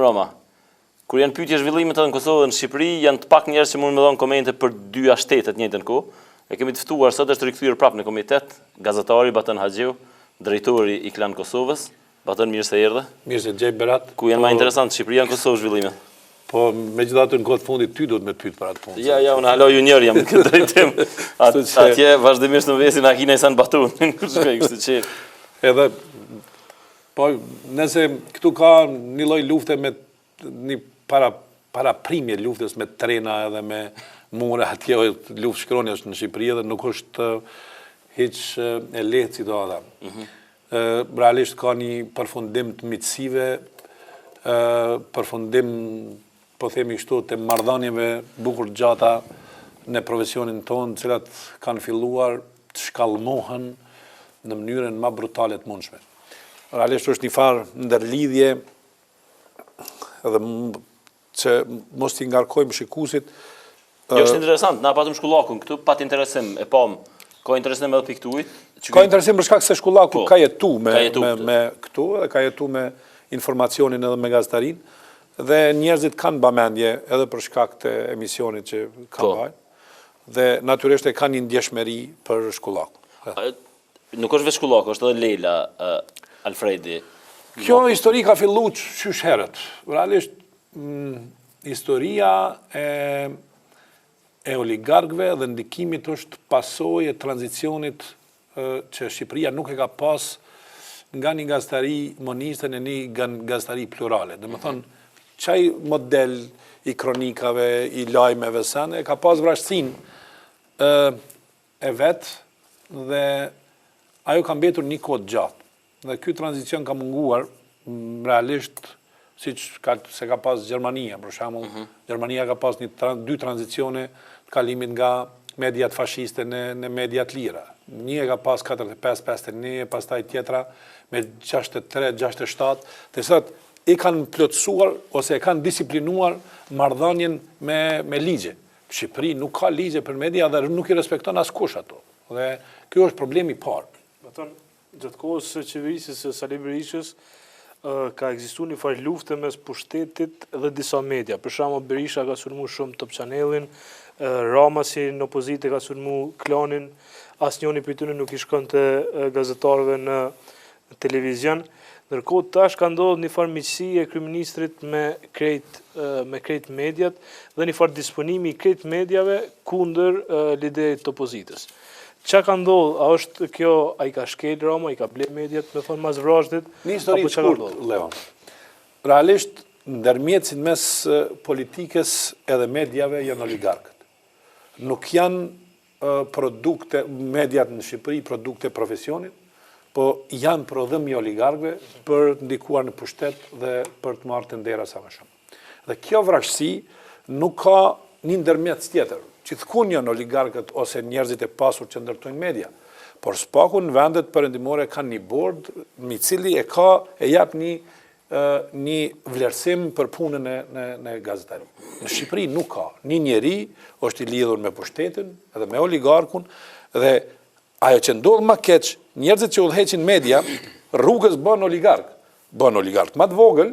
Roma. Kur janë pyetje zhvillimet në Kosovë dhe në Shqipëri, janë të pak njerëz që mund të dhënë komente për dyja shtetet në njëjtën kohë. E kemi të ftuar sot është rikthyer prapë në komitet gazetari Batan Haxhiu, drejtori i Klan Kosovës. Batan, mirë se erdhe. Mirë se gjej Berat. Ku janë më interesant Shqipëria në Kosovë zhvillimet? Po megjithatë në kohë të fundit ty duhet me pyet për atë punë. Ja, unë alo junior jam këtë drejtim. Atje vazhdimisht në vesin Akina Isan Batun. Kështu që edhe po nëse këtu ka një lloj lufte me një para primje luftës me trena edhe me mure atje luftë shkronjash në Shqipëri dhe nuk është hiç e lehtë situata. Realisht ka një përfundim të miqësive, përfundim po themi kështu të marrëdhënieve bukur gjata në profesionin tonë, të cilat kanë filluar të shkallmohen në mënyrën më brutale të mundshme. Realisht është një farë ndërlidhje edhe që mos t'i ngarkojmë shikuesit. Jo, është interesant, na patëm shkullakun këtu, pat interesim, e pam, ka interesim edhe piktuit. Ka interesim për shkak se shkullaku ka jetu me këtu dhe ka jetu me informacionin edhe me gazetarin dhe njerëzit kanë bamendje edhe për shkak të emisionit që kanë bajnë dhe natyrisht e kanë një ndjeshmëri për shkullaku. Nuk është vetë shkullaku, është edhe Leila Alfredi. Kjo histori ka fillu qysh herët. Realisht, historia e oligarkëve dhe ndikimit është pasojë e tranzicionit që Shqipëria nuk e ka pas nga një gazetari moniste në një gazetari plurale. Dhe më thonë, qaj model i kronikave, i lajmeve sënë, e ka pas vrashtësin e vetë dhe ajo ka mbetur një kohë gjatë. Dhe ky tranzicion ka munguar realisht siç se ka pas Gjermania, për shembull, Gjermania ka pas dy tranzicione të kalimit nga mediat fashiste në mediat lira. Një e ka pas 45-51, pastaj tjetra me 63-67, të cilat i kanë plotësuar ose e kanë disiplinuar marrëdhënien me ligje. Shqipëri nuk ka ligje për media dhe nuk i respekton askush ato. Dhe ky është problemi i parë. Gjatë kohës së qeverisjes së Sali Berishës ka ekzistuar një farë lufte mes pushtetit dhe disa media. Për shembull, Berisha ka sulmuar shumë Top Channelin, Rama si në opozitë ka sulmuar Klanin, asnjëri prej tyre nuk i shkonte gazetarëve në televizion. Ndërkohë tash ka ndodhur një farë miqësi e kryeministrit me krejt mediat dhe një farë disponimi i krejt mediave kundër liderit të opozitës. Qa ka ndodhur? A është kjo, a i ka shkel Rama, i ka ble mediat, me thonë mas vrashtit? Një histori shkurt, Leon. Realisht, ndërmjetësit mes politikës edhe mediave janë oligarkët. Nuk janë produkte, mediat në Shqipëri, produkte profesionit, po janë prodhim i oligarkëve për të ndikuar në pushtet dhe për të marrë të ndera sa më shumë. Dhe kjo vrashtësi nuk ka një ndërmjetës tjetër. Gjithkun janë oligarkët ose njerëzit e pasur që ndërtojnë media. Por s'paku në vendet perëndimore kanë një bord, mi cili e jap një vlerësim për punën në gazetari. Në Shqipëri nuk ka. Një njeri është i lidhur me pushtetin edhe me oligarkun dhe ajo që ndodh më keq, njerëzit që udhëheqin media, rrugës bën oligark më të vogël,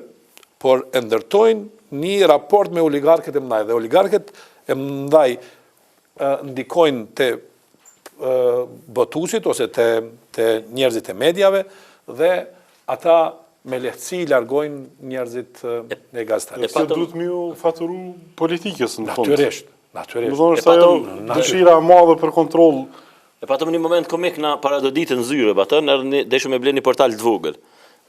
por e ndërtojnë një raport me oligarkët e mëdhaj dhe oligarkët e mëdhaj ndikojnë të botuesit ose të njerëzit e mediave dhe ata me lehtësi largojnë njerëzit e gazetarisë. Se duhet më faturu politikës në fund. Natyrisht. Më thonë është ajo dëshira e madhe për kontroll. E patëm një moment komik na para do ditë në zyre, patën, deshu me ble një portal të vogël.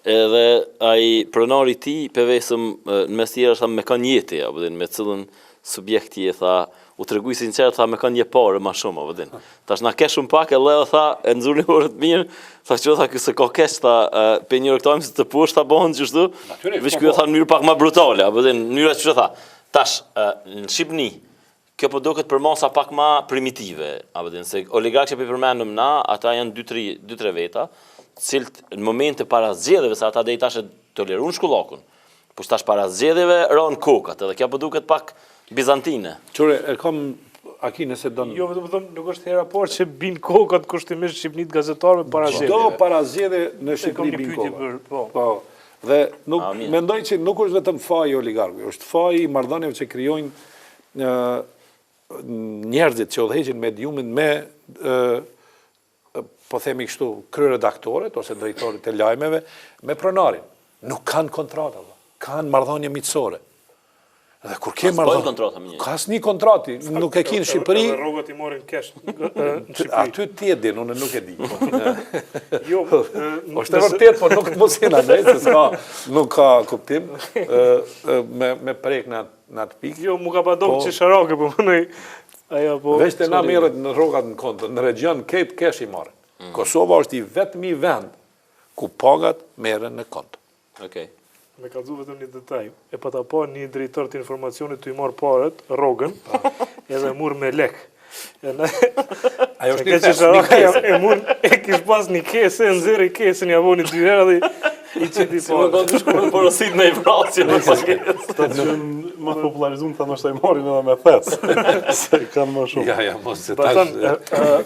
Edhe ai pronari i tij pevesëm në mes tjera tha me kanë jetë, apo me cilën subjekti e tha, u treguj sinqert, tha me kanë një parë më shumë, apo din. Tash na ke shumë pak, e leo tha, e nxurni orët mirë, tha që tha se ka kesh tha pe një rektam se të poshtë ta bëhen kështu. Veç ky tha në mënyrë pak më brutale, apo din, në mënyrë që tha. Tash në Shqipëri kjo po duket për masa pak më primitive, apo din, se oligarkët që po përmendëm na, ata janë 2-3 veta, cilët në momente para zgjedhjeve, se ata deri tash e toleruan shkullakun. Po tash para zgjedhjeve ron kokat, edhe kjo po duket pak bizantine. Qore, e kam Aki nëse don. Jo, vetëm them nuk është hera parë që bin kokat kushtimisht shqipnit gazetarëve para zgjedhjeve. Çdo para zgjedhje në Shqipëri bin kokat. Po. Dhe nuk Amin. mendoj që nuk është vetëm faji oligarkëve, është faji i marrëdhënieve që krijojnë njerëzit që udhëheqin mediumin me po themi kështu kryeredaktorët ose drejtorët e lajmeve me pronarin. Nuk kanë kontrata, kanë marrëdhënie miqësore. Dhe kur ke Bojnë kontrata me një. ka asnjë kontrati, nuk e ki në Shqipëri. Edhe rrogat i morin kesh në Shqipëri. Aty ti e din, unë nuk e di. Jo, Është e vërtet, po nuk mos jena drejt, se s'ka, nuk ka kuptim me prek në atë pikë. jo, mu ka padok që sharake, po mënej, aja po... Veç të na merret në rrogat në kontë, në region ketë kesh i marrin. Kosova është i vetmi vend ku pagat merren në kontë. Okej. Me ka dhu vetëm një detaj. E pa ta pa një drejtor të informacionit të i marë paret, rogën, edhe mur me lek. Ajo është Ka një që fest, sharaka e mur, e kish pas një kese, në zëri kesën, ja voni 2 herë dhe i qiti Si më kanë të shkuar porosit me i vrasje në paketë. Ata që më popularizuar ta ndoshta i marrin edhe me thes. Se kanë më shumë. Ja, mos se Baton, tash.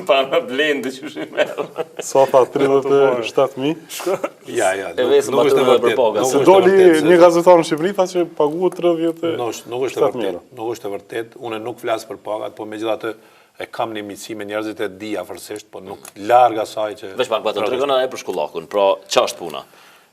Para me blendi që shi merë. Sa tha 37.000. Ja, E vesëm nuk është atë e me vërtet. përpoga. nuk Se është e doli vërtet, një gazetar në Shqipëri tha që paguhet 30. Nuk është e vërtet. Nuk është e vërtet. Unë nuk flas për pagat, po megjithatë e kam një miqësi me njerëzit e di afërsisht, po nuk larg asaj që Veç pak të tregona e për shkullakun, pra ç'është puna?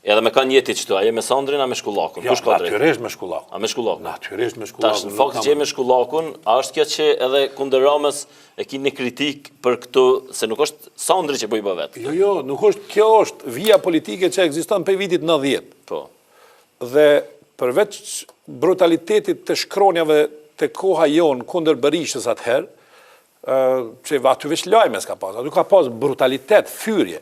Edhe me kanë jeti qëtu, a je me Sandrin, a me shkullakun? Jo, Kush ka drejt? natyrisht me shkullakun. A me shkullakun? Natyrisht me Tash, shkullakun. në fakt që je me shkullakun, a është kjo që edhe kundër Ramës e kini kritik për këtu, se nuk është Sandri që po i bë vetë. Jo, nuk është, kjo është vija politike që ekziston për vitit 90. Po. Dhe përveç brutalitetit të shkronjave të koha jonë kundër Berishës atëherë, që aty veç lajme s'ka pas, aty ka pas brutalitet, fyrje.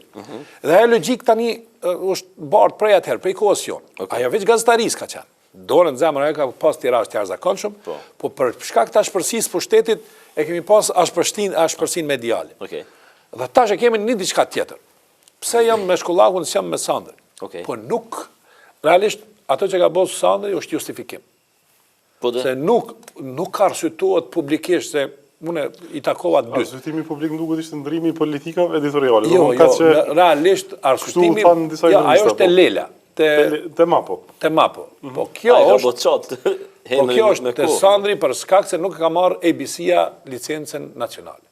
Dhe ajo logjik tani është bartë prej atëherë, prej kohës jonë. Ajo veç gazetaris ka qenë. Dorën në zemër ajo ka pas tirazh të jashtëzakonshëm, po për shkak të ashpërsisë pushtetit e kemi pas ashpërsinë mediale. Okej. Dhe tash e kemi një diçka tjetër. Pse jam me shkullakun, s'jam me Sandrin? Okej. Po nuk, realisht, ato që ka bosë Sandri është justifikim. Po dhe? Se nuk arsyetohet publikisht, se unë i takova dy. Arsyetimi publik më duket ishte ndrimi i politikave editoriale. Jo, realisht Kështu arsyetimi, thanë disa ajo jurnalista, është e lela, te mapo. te mapo. Po kjo A i ka është, botë qatë. po kjo është te Sandri për shkak se nuk ka marrë ABC-ja licencën nacionale.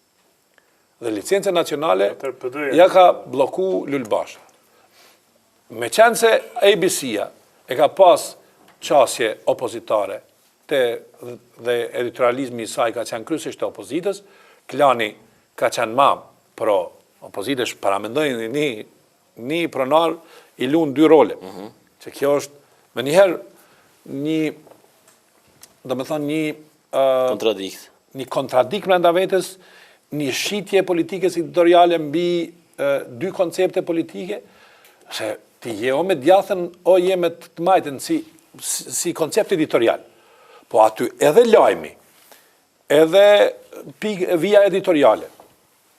Dhe licencën nacionale Atëherë PD-ja. ja ka bloku Lulbash. Me qenë se ABC-ja e ka pas qasje opozitare dhe editorializmi i saj ka qenë kryesisht të opozitës, klani ka qenë ma pro opozitës, paramendojnë një pronar i lunë 2 role. Që kjo është, me njëherë, do me thonë Kontradikt. një kontradikt brenda vetës, një shitje politikës editoriale mbi 2 koncepte politike, se ti je o me djathën o je me të majtën si koncept editorial. Po aty edhe lajmi, edhe vija editoriale,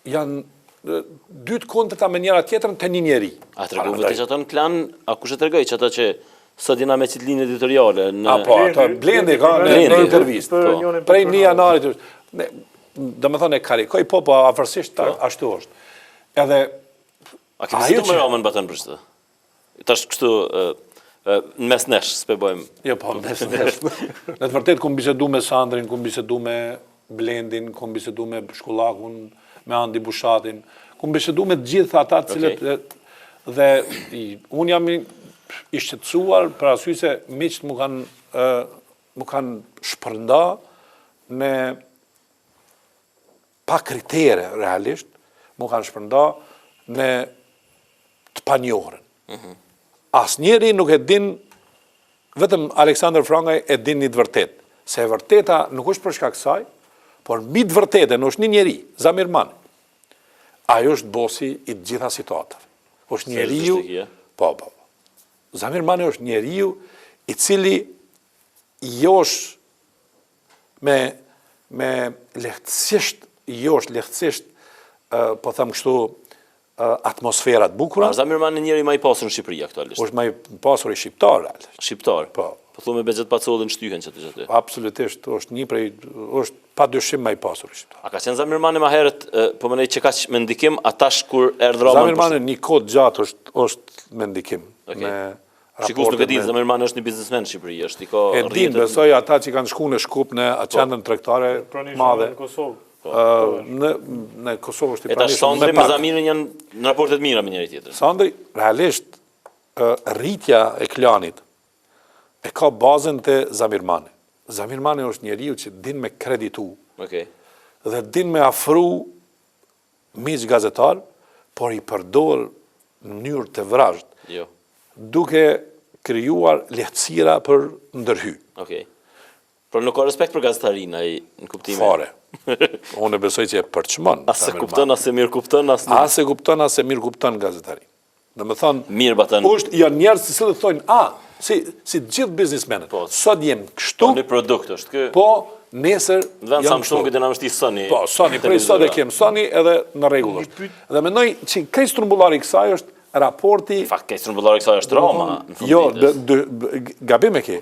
janë 2 të kundërta me njëra tjetrën të një njeri. A të regu vëtë që ato në klan, a kush e të regoj që ata që sot jena me qitë linjë editoriale? Po, ato blendi ka në intervistë. Prej 1 janarit, do me thonë e karikoj, po afërsisht ashtu është. Edhe, A kemi si të më ramën batën për shtë? Tash kështu, në mes nesh, s'pe bojmë. Jo, po, në të vërtet, ku më bisedu me Sandrin, ku më bisedu me Blendin, ku më bisedu me Shkullakun, me Andi Bushatin, ku më bisedu me gjithë ata cilët, dhe unë jam i shqetësuar për arsye se miqt mu kanë shpërnda në pa kritere, realisht, mu kanë shpërnda në të panjohërën. Asnjëri nuk e din, vetëm Aleksandr Frangaj e din një të vërtet, se e vërteta nuk është për shkak saj, por mbi të vërtetën është një njeri, Zamir Mani. Ajo është bosi i të gjitha situatave. Është njeriu, po. Zamir Mani është njeriu i cili josh me lehtësisht, po them kështu, atmosferat bukura. Zamir Mani njeri ma i pasur në Shqipëri aktualisht. Është ma i pasur i shqiptar, realisht. Shqiptar? Po. Po thume Bexhet Pacollin shtyhen që të. Absolutisht, është një prej, është pa dyshim ma i pasur i shqiptar. A ka qenë Zamir Mani ma herët, po mënej që ka që me ndikim, atash kur erdhë Rama? Zamir Mani një kohë gjatë është me ndikim. me Shikus nuk e di, me- Zamirmani është një biznesmen në Shqipëri, është i ka E din, besoj ata që kanë shku në Shkup në qendrën tregtare Pranisht madhe. në Kosovë. Në Kosovë është i E ta pranishëm Sandri me me pak. Zamirin janë në raportet mira me njëri tjetrin. Sandri, realisht, rritja e klanit e ka bazën të Zamirmani. Zamirmani është njeriu që din me kreditu Okej. dhe din me afru miq gazetar, por i përdor në mënyrë të vrazhd, Jo. duke krijuar lehtësira për ndërhy. Okej. Por nuk ka respekt për gazetarinë ai në kuptimin. Fare. Unë besoj që e përçmon. As se kupton, as se mirë kupton, as nuk. As e kupton, as e mirë kupton gazetari. Dhe më thonë, Mirë batën. janë njerëz të cilët thonë, si gjithë biznismenët, Po. sot jem kështu, Një produkt është kë. po nesër Në vend jam Samsungi kështu. dhe na vështi Sony. Po, Sony, prej sot e kem Sony edhe në rregull është. Dhe mendoj që krejt strumbullari i kësaj është raporti. Fakt ke strumbullari kësaj është Roma në fund Jo, ditës. gabim e ke.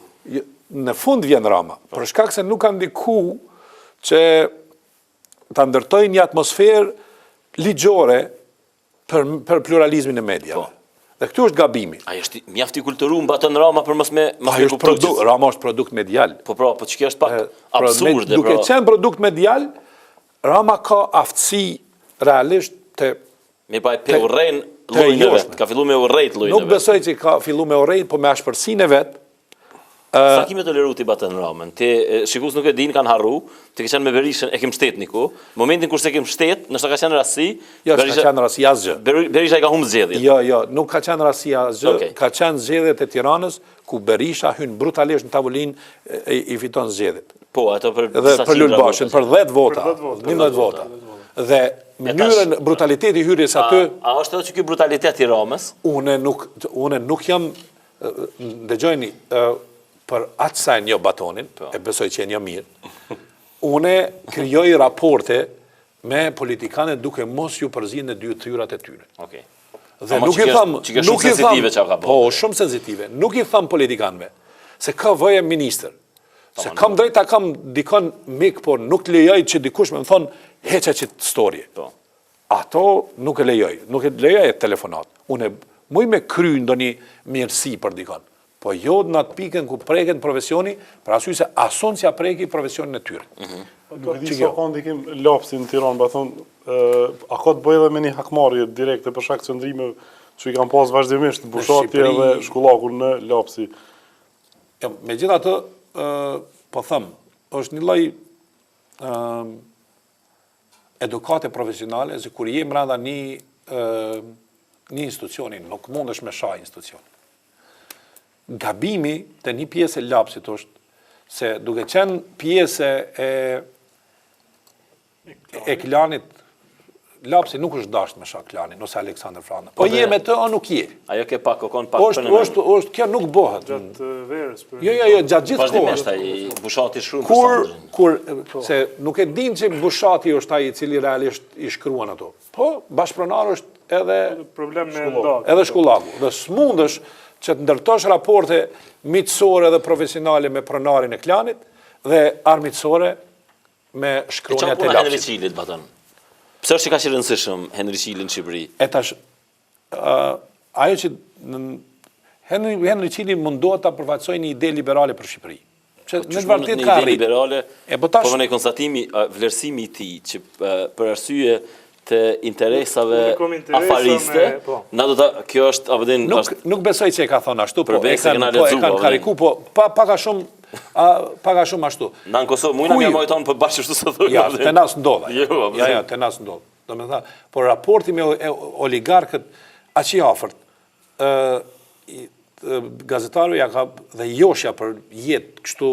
Në fund vjen Rama, për shkak se nuk kanë ndiku që ta ndërtojnë një atmosferë ligjore për pluralizmin e mediave. Po. Dhe këtu është gabimi. Ai është mjaft i kulturuar mbatën Rama për mos me Ai është kuptuar. produkt, Rama është produkt medial. Po që kjo është pak absurde. Duke qenë produkt medial, Rama ka aftësi realisht të Me pa e pe urrejn te llojin e joshme. vet. Ka filluar me urrejt llojin e nuk vet. besoj që ka fillu me urrejt, po me ashpërsinë e vet. Sa kime toleru ti batën Ramën? Ti shikus nuk e din, kanë harru, ti ke qenë me Berishën, e kem shtet niku. Momentin kur se kem shtet, nështë ka qenë rasti, Jo, s'ka qenë rasti asgjë. Berisha i ka humbë zgjedhjet. Jo, nuk ka qenë rasti asgjë, Okej. ka qenë zgjedhjet e Tiranës, ku Berisha hyn brutalisht në tavolinë i fiton zgjedhjet. Po, ato për Dhe disa për qindra Lulbashën, për 10 vota, Për 10 vota. 11 vota. Dhe mënyrën brutaliteti hyrjes aty, A është edhe që ky brutalitet i Ramës? unë nuk jam, dëgjojni, për atë sa e njo batonin, e besoj që e njo mirë, une krijoj raporte me politikanet duke mos ju përzihen në dy thyrat e tyre. Okej. Dhe Ama nuk që i kjo tham, është- që kjo është nuk shumë i tham, sensitive çka ka bërë. po, shumë sensitive. Nuk i tham politikanëve se ka vëje ministër. Se kam drejt ta kam dikon mik, por nuk lejoj që dikush më thon heqa që storje. Po. Ato nuk e lejoj, nuk e lejoj e telefonat. Unë muj me kry ndonjë mirësi për dikon. Po jo në atë pikën ku preken profesioni, për arsye se ason që ja preki profesionin e tyre. Nuk e di sa ka ndikim lapsi në Tiranë, ba thonë, a ka të bëjë edhe me një hakmarrje direkte për shkak të qëndrimeve që i kanë pas vazhdimisht bushatje Shqipëri- dhe shkullakur në lapsi. Jo, me gjitha të, po thëmë, është një lloj edukate profesionale, se kur je mbranda një institucioni, nuk mundesh me shaj institucioni. Gabimi të një pjesë e lapsit është se duke qenë pjesë e klanit, lapsi nuk është dasht me shak klanin, ose Aleksandr Frana. Po je me të, o nuk je. Ajo ke pak kokon pak Është, kjo nuk bëhet. Gjatë verës. për- Jo, gjatë gjithë Vazhdimisht kohës. ai bushati shkruan për Sandrin. Kur se nuk e din që Bushati është ai i cili realisht i shkruan ato. Po, bashkëpronar është edhe Problem me ndarë. edhe shkollaku. Dhe s'mundesh që të ndërtosh raporte miqësore dhe profesionale me pronarin e klanit dhe armiqësore me E çfarë shkronjat e puna Henri lapsit. Qilit batën? Pse është që ka që rëndësishëm Henri Qili në Shqipëri? E tash, ajo që Henri Qili mundohet ta përfaqësojë një ide liberale për Shqipëri. Që në të vërtetë Një ka ide arrit. liberale, E, po tash- po në konstatimi, vlerësimi i tij që për arsye të interesave Nuk kam interesa afariste, me- po. na do ta kjo është abedin Nuk besoj që e ka thonë ashtu, po Përbes e se kena kanë lexuar, kariku, po paka shumë ashtu. na në Kosovë mujna Ku më ju? majton për bashkë ashtu sa thonë. Ja, të nas ndodha. Jo, Ja, të nas ndodha. Do me tha, por raporti me oligarkët aq i afërt, gazetarëve ja ka dhe joshja për jetë kështu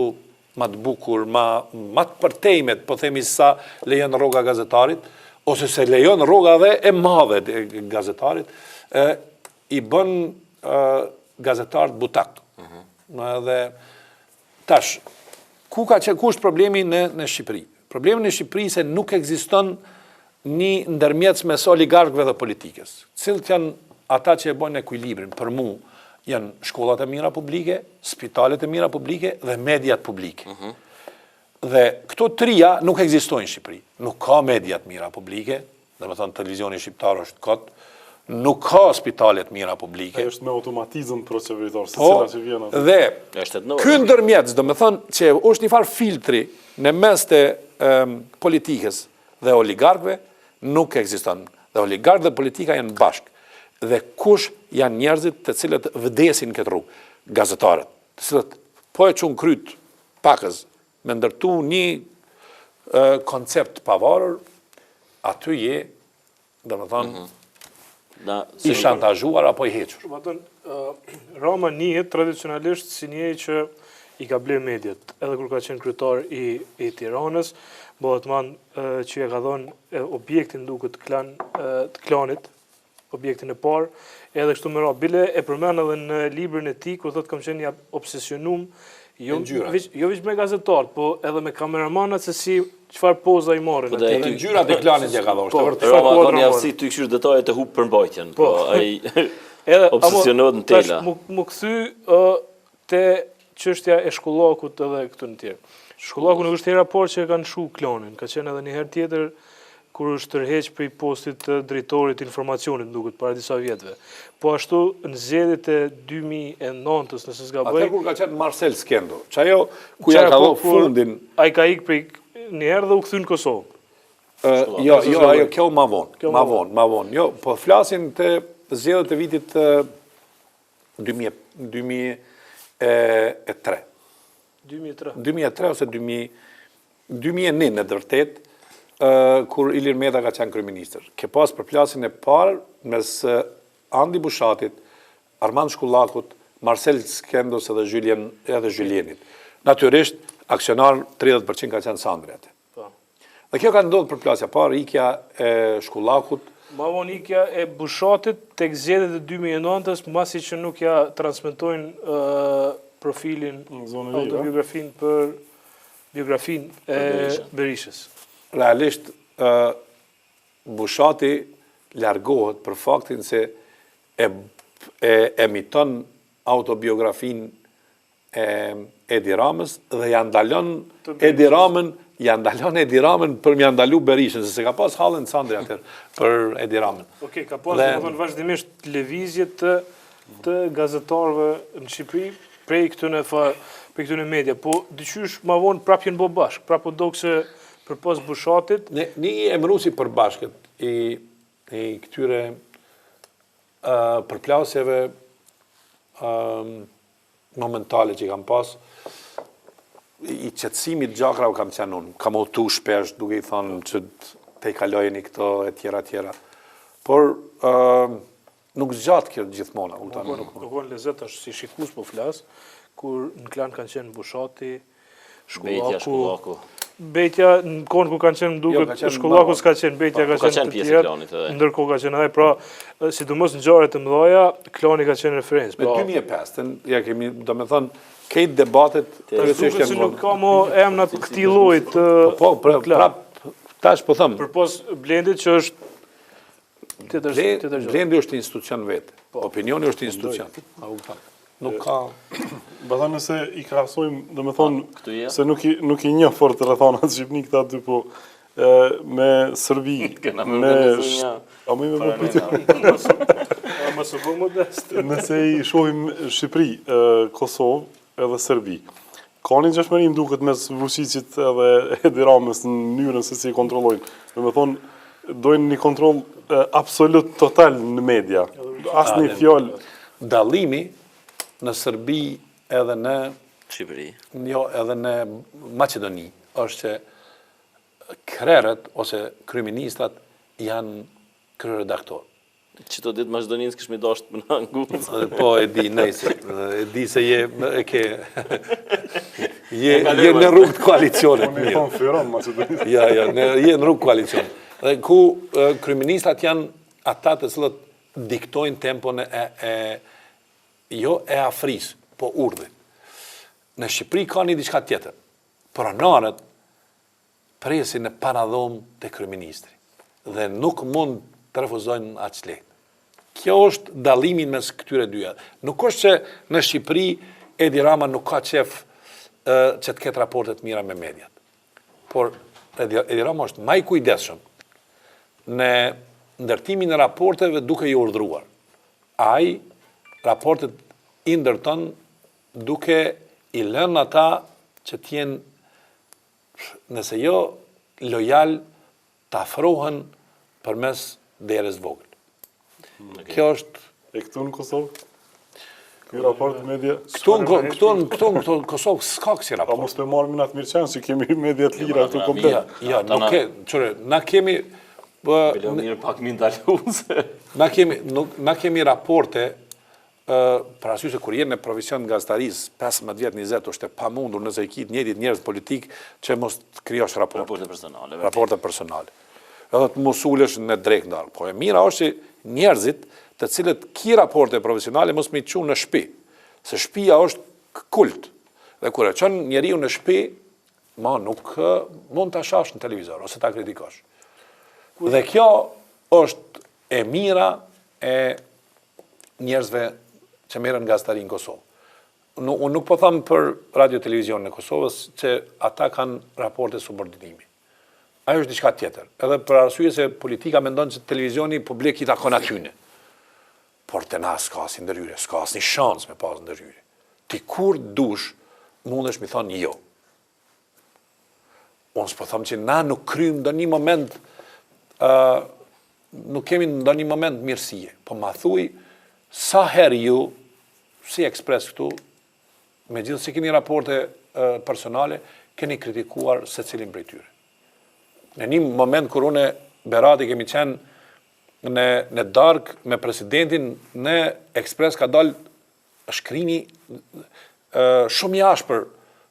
ma të bukur, ma të përtejmet, po themi sa lejon rroga gazetarit, ose se lejon rroga dhe e madhe e gazetarit, i bën gazetarët butak. Dhe tash, ku është problemi në Shqipëri? Problemi në Shqipëri se nuk ekziston një ndërmjetës mes oligarkëve dhe politikës. Cilët janë ata që e bojnë ekuilibrin për mu, janë shkollat e mira publike, spitalet e mira publike dhe mediat publike. Dhe këto trija nuk ekzistojnë në Shqipëri. Nuk ka mediat mira publike, dhe me thënë televizioni shqiptar është kot, nuk ka spitalet mira publike. Është me automatizëm proceduritor, se Po, cila që vjen atë. dhe ky ndërmjet, do me thënë që është një farë filtri në mes të politikës dhe oligarkëve, nuk ekziston. Dhe oligarkët dhe politika janë bashkë. Dhe kush janë njerëzit të cilët vdesin këtë rrugë? Gazetarët, të cilët po e çun kryt pakës me ndërtu një koncept pavarur, aty je, do me thënë, i shantazhuar apo i hequr. Rama njihet tradicionalisht si njëri që i ka bler mediat, edhe kur ka qenë kryetar i Tiranës, Bollotman që e ka dhënë objektin duket të klanit, objektin e parë, edhe kështu me radhë. Bile e përmend edhe në librin e tij kur thotë kam qenë obsesionum, jo veç me gazetarët, po edhe me kameramanat se si çfarë poza i marrin. Edhe ngjyrat e klanit që ka dhënë. Roma ka një aftësi të këshir detajet e hub përmbajtjen, po ai obsesionohet në tela. Mu kthy te çështja e shkollakut edhe këtu në tjerë. Shkollaku nuk është hera parë që e kanë shu klanin, ka qenë edhe një herë tjetër kur është tërheq prej postit të drejtorit informacionit duket para disa vjetëve. Po ashtu në zgjedhjet e 2009-s, nëse s'gaboj. Atë kur ka qenë Marcel Skendo, që ajo ku ja ka dhënë fundin. Ai ka ikë prej një herë dhe u kthy në Kosovë. Jo, ajo kjo ma vonë. Jo, po flasin të zgjedhjet e vitit 2003. 2003 ose 2001 në dërtet, kur Ilir Meta ka qenë kryeministër. Ke pas përplasjen e parë mes Andi Bushatit, Armand Shkullakut, Marcel Skendos edhe Julienit. Natyrisht, aksionar 30% ka qenë Sandri atë. Dhe kjo ka ndodhur përplasja parë, ikja e Shkullakut. Ma vonë ikja e Bushatit tek zgjedhjet e 2009-s, masi që nuk ja transmetojnë profilin, autobiografin për biografin e Berishës. Realisht, Bushati largohet për faktin se e emiton autobiografin e Edi Ramës dhe ja ndalon Edi Ramën për mja ndalu Berishën, se ka pas halën Sandri atër për Edi Ramën. Okej, ka pas vazhdimisht lëvizje të gazetarëve në Shqipëri prej këtyne media, po dyqysh ma vonë prap jenë bo bashkë, prap po do këse për pas Bushatit. Një emërusi për bashkët i këtyre përplasjeve momentale që kam pas, i qëtësimit gjakra u kam qenë unë, kam otu shpesh duke i thonë që te i kalojeni këto e tjera. Por nuk zgjatë kjo gjithmona. Nuk vonë lezet është si shikus po flasë, kur në klan kanë qenë Bushati, Shkullaku. Betja, në konë ku kanë qenë duket, Shkullaku s'ka qenë, Betja ka qenë të tjerë, ndërkohë ka qenë edhe, pra, sidomos në ngjarje të mëdha, klani ka qenë referencë. Me 2005, ja kemi, do me thonë, këtë debatet duket se nuk ka mo emnat këtij lloji të prap tash po them. Përpos Blendit që është Blendi është institucion vetë. Opinioni është institucion. Nuk ka... Bëtha nëse i krahasojmë, do me thonë, se nuk i një fort të rrethonat Shqipni këta dy, po me Sërbi, me... A më i me përpytja? Nëse i shohim Shqipëri, Kosovë edhe Sërbi, ka një gjashmerim duket mes Vučićit edhe Edi Ramës në mënyrën se si i kontrollojnë. Do me thonë, dojnë një kontroll absolut total në media. Asë një fjallë. Dallimi në Sërbi edhe në Shqipëri. Jo, edhe në Maqedoni është që krerët ose kryeministrat janë kryeredaktor. Qëto ditë Maqedonisë kishmi dasht më në angusë. Po, e di, nejse. E di se je në rrugë të koalicionit. Unë i thonë fyron Macedonisë. Ja, je në rrugë koalicionit. Dhe ku kryeministrat janë ata të cilët diktojnë tempon jo e afris, po urdhën. Në Shqipëri ka një diçka tjetër. Pronarët presin në paradhom të kryeministri dhe nuk mund të refuzojnë aq lehtë. Kjo është dallimin mes këtyre dyja. Nuk është që në Shqipëri Edi Rama nuk ka qef që të ketë raportet mira me mediat. Por Edi Rama është më i kujdesshëm në ndërtimin e raporteve duke i urdhëruar. Ai raportet i ndërton duke i lënë ata që t'jenë, nëse jo lojal, të afrohen përmes derës vogël. Kjo është E këtu në Kosovë? Ky raport media... këtu në Kosovë s'ka kësi Pa raport. mos me marrë minat mirëqenë që kemi media të lira këtu komplet. Ja, nuk ke, qëre, na kemi Bilo mirë pak mi ndaluse. na kemi raporte për arsye se kur jenë në profesion gazetariz 15 vjet 20 është e pamundur nëse i kit njëjtit njerëz politik që mos të krijosh raport. Raporte personale. Raporte personale. Edhe të mos ulesh në drejt ndarë. Po e mira është që njerëzit të cilët ki raporte profesionale mos me i qunë në shtëpi. Se shtëpia është kult. Dhe kur e çon njeriu në shtëpi, nuk mund ta shash në televizor ose ta kritikosh. Dhe kjo është e mira e njerëzve që merren gazetari në Kosovë. Unë nuk po tham për radio televizion në Kosovës që ata kanë raporte subordinimi. Ajo është diçka tjetër. Edhe për arsye se politika mendon që televizioni publik i takon atyne. Por të na s'ka si ndërhyrje, s'ka asnjë shans me pas ndërhyrje. Ti kur dush mundesh mi thonë jo. Unë s'po them që na nuk kryjm ndonjë moment nuk kemi ndonjë moment mirësie, po ma thuj sa herë ju si ekspres këtu, me gjithë si keni raporte personale, keni kritikuar secilin prej tyre. Në një moment kur unë Berati kemi qenë në darkë me presidentin, në ekspres ka dalë shkrimi shumë jashtë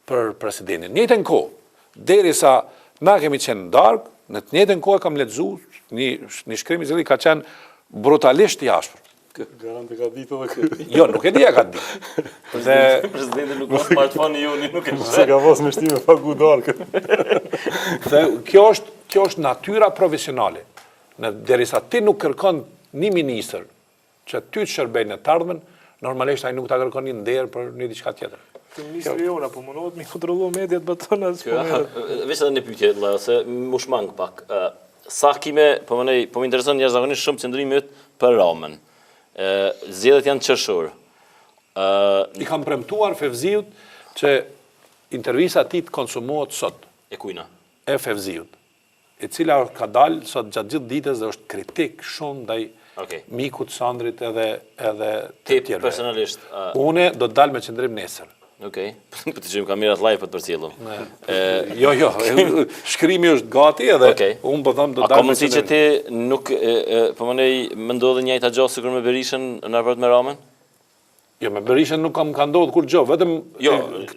për presidentin. Njëjtën kohë, derisa na kemi qenë në darkë, në të njëjtën kohë kam lexuar një shkrim i cili ka qenë brutalisht i ashpër. Garante ka ditë edhe këtë. Jo, nuk e di ka ditë. Dhe Presidenti nuk ka smartphone joni, nuk e Se ka pas me shtime faku darkë. Dhe kjo është natyra profesionale. Derisa ti nuk kërkon një ministër që ty të shërbej në të ardhmen, normalisht ai nuk ta kërkon një nder për një diçka tjetër. Ministri jona, po mundohet mi kontrollu mediat batona. Veç edhe një pyetje, se më shmang pak. Sa kime, po më intereson jashtëzakonisht shumë qëndrimit për Ramën. Zgjedhjet janë qershor. I kam premtuar Fevziut që intervista e tij të konsumohet sot. E kujna? E Fevziut, e cila ka dalë sot gjatë gjithë ditës dhe është kritik shumë ndaj mikut Sandrit edhe të tjerëve. Personalisht. Une do të dalë me qëndrim nesër. Okej. Po të gjejmë kamerat live për të përcjellur. Jo, shkrimi është gati edhe unë po them do dalë. A ka mundësi që ti nuk po më ndodhi njëjta gjë sikur me Berishën në raport me Ramën? Jo, me Berishën nuk ka ndodhur kur gjë, vetëm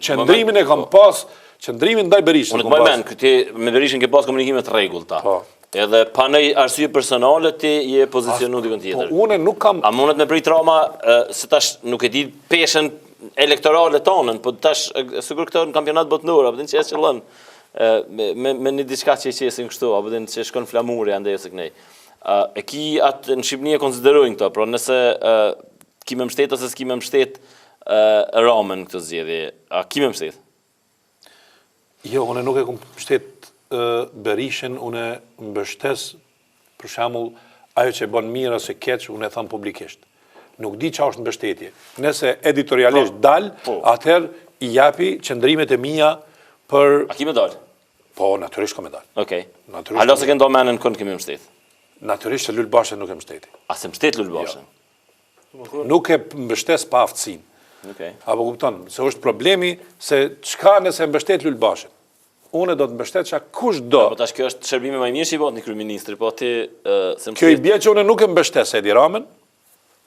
qëndrimin e kam pas, qëndrimin ndaj Berishës. Unë të më mend, ti me Berishën ke pas komunikime të rregullta. Edhe pa ndonjë arsye personale ti je pozicionuar dikon tjetër. Po unë nuk kam. A mundet me prit Rama se tash nuk e di peshën elektorale tonën, po tash sigur këto në kampionat botëror, apo din që qëllon me një diçka që qesin kështu, apo din që shkon flamuri andaj ose kënej. E ki atë në Shqipëri e konsiderojnë këto, pra nëse ki me mbështet ose s'ki me mbështet Ramën këtë zgjedhje, a ki me mbështet? Jo, unë nuk e kam mbështet Berishën, unë mbështes për shembull ajo që bën mirë ose keq, unë e them publikisht. Nuk di çfarë është mbështetje. Nëse editorialisht dal, atëherë i japi qëndrimet e mia për. A ki me dal? Po, natyrisht kam me dal. Okej. Alo se këndo menën kënd kemi mbështet. Natyrisht se Lulbashën nuk e mbështeti. A se mbështet Lulbashën? Nuk e mbështes pa aftësinë. Okej. Apo kupton, se është problemi se çka nëse mbështet Lulbashën. Unë do të mbështetja kushdo. Po tash kjo është shërbimi më i mirë që i bën një kryeministri, po ti se kjo i bie që unë nuk e mbështes Edi Ramën,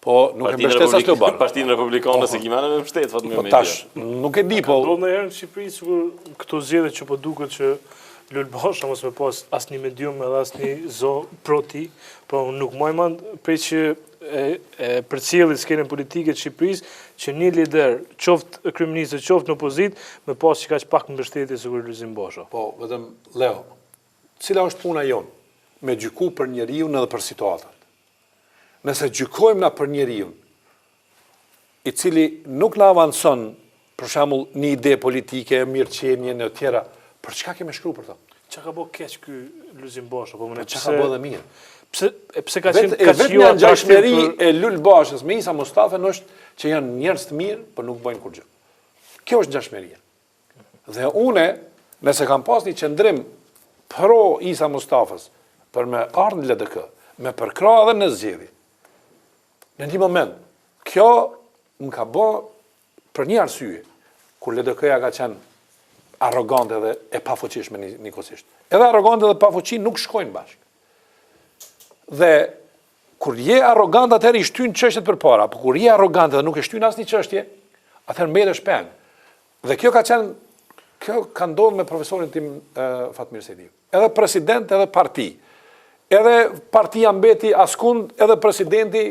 po nuk e mbështes as Lulbashën. Partinë Republikane se kimane me mbështet fat më po tash nuk e di, po do ndonjëherë në Shqipëri sikur këto zgjedhje që po duket që Lulbasha mos me pas asnjë medium edhe asnjë zo pro ti, po nuk më mend prej që përcjellit skenën politike të Shqipërisë që një lider, qoftë kryeminist, qoftë në opozitë, me pas që kaq pak mbështetje sikur Lulzim Basha. Po, vetëm Leo, cila është puna jonë? Me gjyku për njeriu edhe për situatat. Nëse gjykojmë na për njeriu i cili nuk na avanson, për shembull, një ide politike, mirëqenie në tjera, për çka kemi shkruar për to? Çka ka bë keq ky Lulzim Basha, po më çka ka bë dhe mirë? Pse ka qenë Vetëm një ngjashmëri e Lul Bashës me Isa Mustafën është që janë njerëz të mirë, por nuk bëjnë kurgjë. Kjo është ngjashmëria. Dhe une, nëse kam pas një qëndrim pro Isa Mustafës për me ardhë në LDK, me përkra edhe në zgjedhje, në një moment, kjo më ka bë për një arsye, kur LDK-ja ka qenë arrogante dhe e pafuqishme njëkohësisht. Edhe arrogante dhe pafuqi nuk shkojnë bashkë. Dhe kur je arrogant atëherë i shtyn çështjet përpara, por kur je arrogant dhe nuk e shtyn asnjë çështje, atëherë mbetesh peng. Dhe kjo ka ndodhur me profesorin tim Fatmir Sejdiu. Edhe president, edhe parti. Edhe partia mbeti askund, edhe presidenti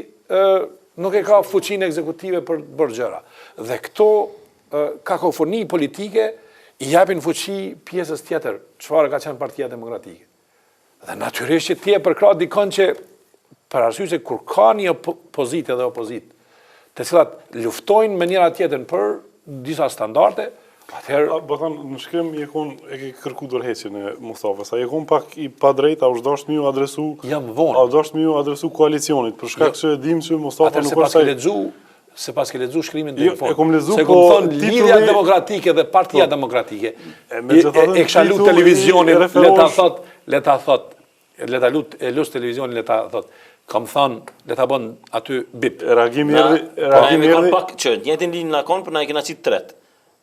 nuk e ka fuqinë ekzekutive për të bërë gjëra. Dhe këto kakofoni politike i japin fuqi pjesës tjetër, çfarë ka qenë Partia Demokratike. Dhe natyrisht që ti e përkrah dikon që për arsye se kur ka një pozitë dhe opozitë, të cilat luftojnë me njëra tjetrën për disa standarde, atëherë Po thënë, në shkrim e ke kërku dorëheqjen e Mustafës. A je kon pak i padrejt, a është dashur ju adresu? jam vonë. A dashur ju adresu koalicionit, për shkak se dim që Mustafa Atëherë nuk është se pas ke lexu shkrimin Jo, telefon. e kom lexu, se po, kom thonë titulli- Lidhja Demokratike dhe Partia Demokratike. megjithatë, E kisha lut titulli televizionin, referosh- le ta lus televizionin, le ta thot, kam thënë, le ta bën aty bip. Reagimi Na erdhi, e kanë pak që njëtin linë na konë, për na e kena qitë tret.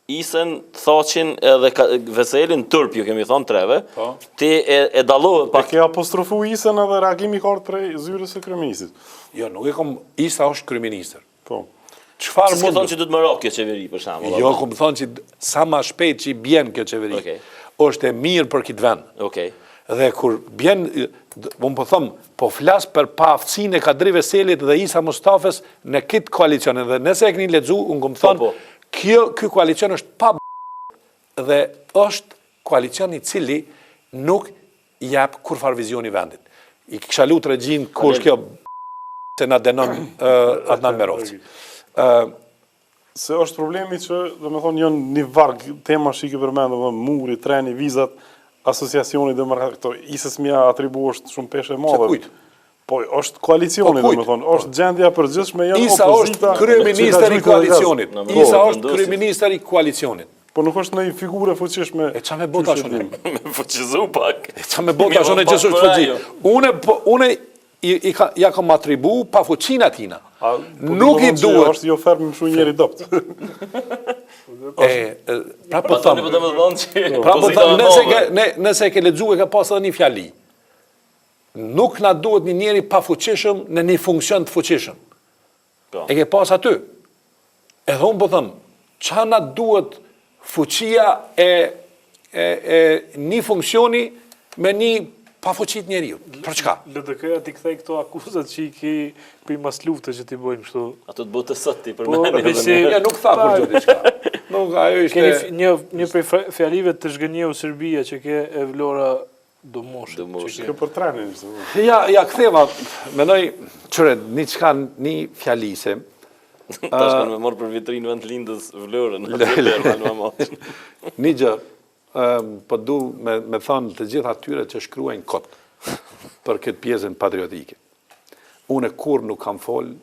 Isen, Thaqin edhe Veselin, tërp ju kemi thonë treve, Po. ti e dallohet Pa pak. ke apostrofu Isën edhe reagimi ka ardhur prej zyrës së kryeministit. Jo, nuk e kom, Isa është kryeministër. Po. Çfarë S'ke thonë mund? që du të më ro kjo qeveri, për shembull. Jo, kom thonë që sa ma shpejt që i bjen kjo qeveri, Okej. është e mirë për këtë vend. Okej. Dhe kur bjen, unë po thëmë, po flas për paaftësinë e Kadri Veselit dhe Isa Mustafës në këtë koalicion. Dhe nëse e keni lexu, unë kom thënë, Po. ky koalicion është pa dhe është koalicion i cili nuk jap kurfar vizioni vendit. I kisha lutë regjin kush kjo se na denon Adnan Merovci. Se është problemi që, domethënë, janë një varg tema që i ke përmendur, domethënë muri, treni, vizat, asociacioni demokratik, këto Isës mja atribu është shumë peshë e madhe. Se kujt? Po, është koalicioni, Po, kujt? domethënë, është gjendja e përgjithshme, janë Isa opozita. është kryeministër i koalicionit. Në Isa Evropë, është vendosi. kryeministër i koalicionit. Po nuk është në figurë fuqishme. E qa me bota shone? Me fuqizu pak. E qa me bota shone që është fuqi? Une ja kam atribu pa fuqin atina. Nuk i duhet. Është jo ferm më shumë njeri dopt. Pra po Tani thëmë, po të më thonë që pra po opozita thëmë, e madhe. nëse ke lexu e ka pas edhe një fjali. Nuk na duhet një njeri pa fuqishëm në një funksion të fuqishëm. Po. E ke pas aty. Edhe unë po thëmë, qa na duhet fuqia e një funksioni me një pa fuqit njeriu. Për çka? LDK-ja ti kthej këto akuzat që i ki për mas lufte që ti bojnë kështu. Ato të bëtë të sëti për Po, meni. besi- Ja, nuk tha për gjë diçka. Nuk, ajo Keni ishte... një prej fjalive të zhgënjeu Serbia që ke e Vlora Domosh. Kjo për trenin. ishte. Ja ktheva, mendoj, qëre, një qka një fjalise, Tash kanë me morë për vitrinë vend lindës Vlorën. një gjë, po du me thonë të gjitha atyre që shkruajnë kot për këtë pjesën patriotike. Unë kur nuk kam folë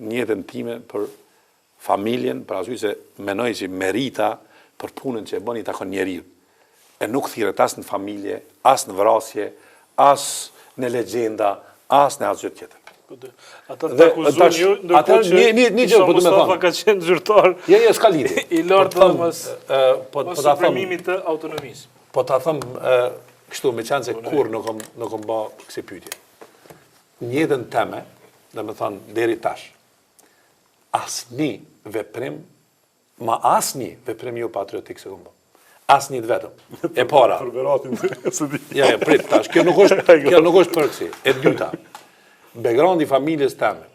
njëtën time për familjen, për arsye se menoj që merita për punën që e bëni takon njeriu. E nuk thirret as në familje, as në vrasje, as në legjenda, as në asgjë tjetër. Ata Dhe, të akuzojnë tash, ju, atëherë, ndërkohë që një gjë Isa po du me Mustafa thonë. ka qenë zyrtar Je, s'ka lidhje. i lartë Po të dhe them, mas po ta them, suprimimit të autonomisë. po ta them kështu me qenë se kur nuk kom bë kësi pyetje. Njëtën teme, dhe me thonë deri tash, asnjë veprim, ma asnjë veprim jo patriotik se kom bë. Asnjë vetëm. E para. Për Beratin, se di. Ja, prit tash. Kjo nuk është për kësi. E dyta. Backgroundi familjes teme.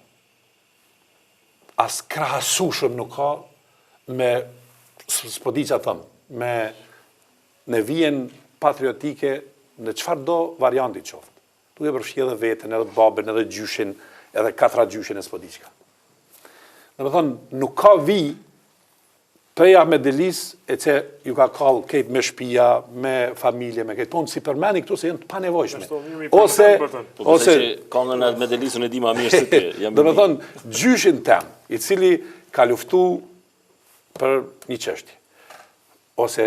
As krahasueshëm nuk ka me s'po di çfarë them, me në vjen patriotike në çfarë do varianti qoftë. Duke përfshi edhe veten, edhe babën, edhe gjyshin, edhe katra gjyshin e s'po di çka. Domethënë, nuk ka vi prej Ahmedelis, e që ju ka kallë këtë me shpia, me familje, me këtë punë, si përmeni këtu se jenë të panevojshme. Ose që kongën e Ahmedelis unë e di ma mirë se ti. do me thonë, gjyshin tem, i cili ka luftu për një çështje. Ose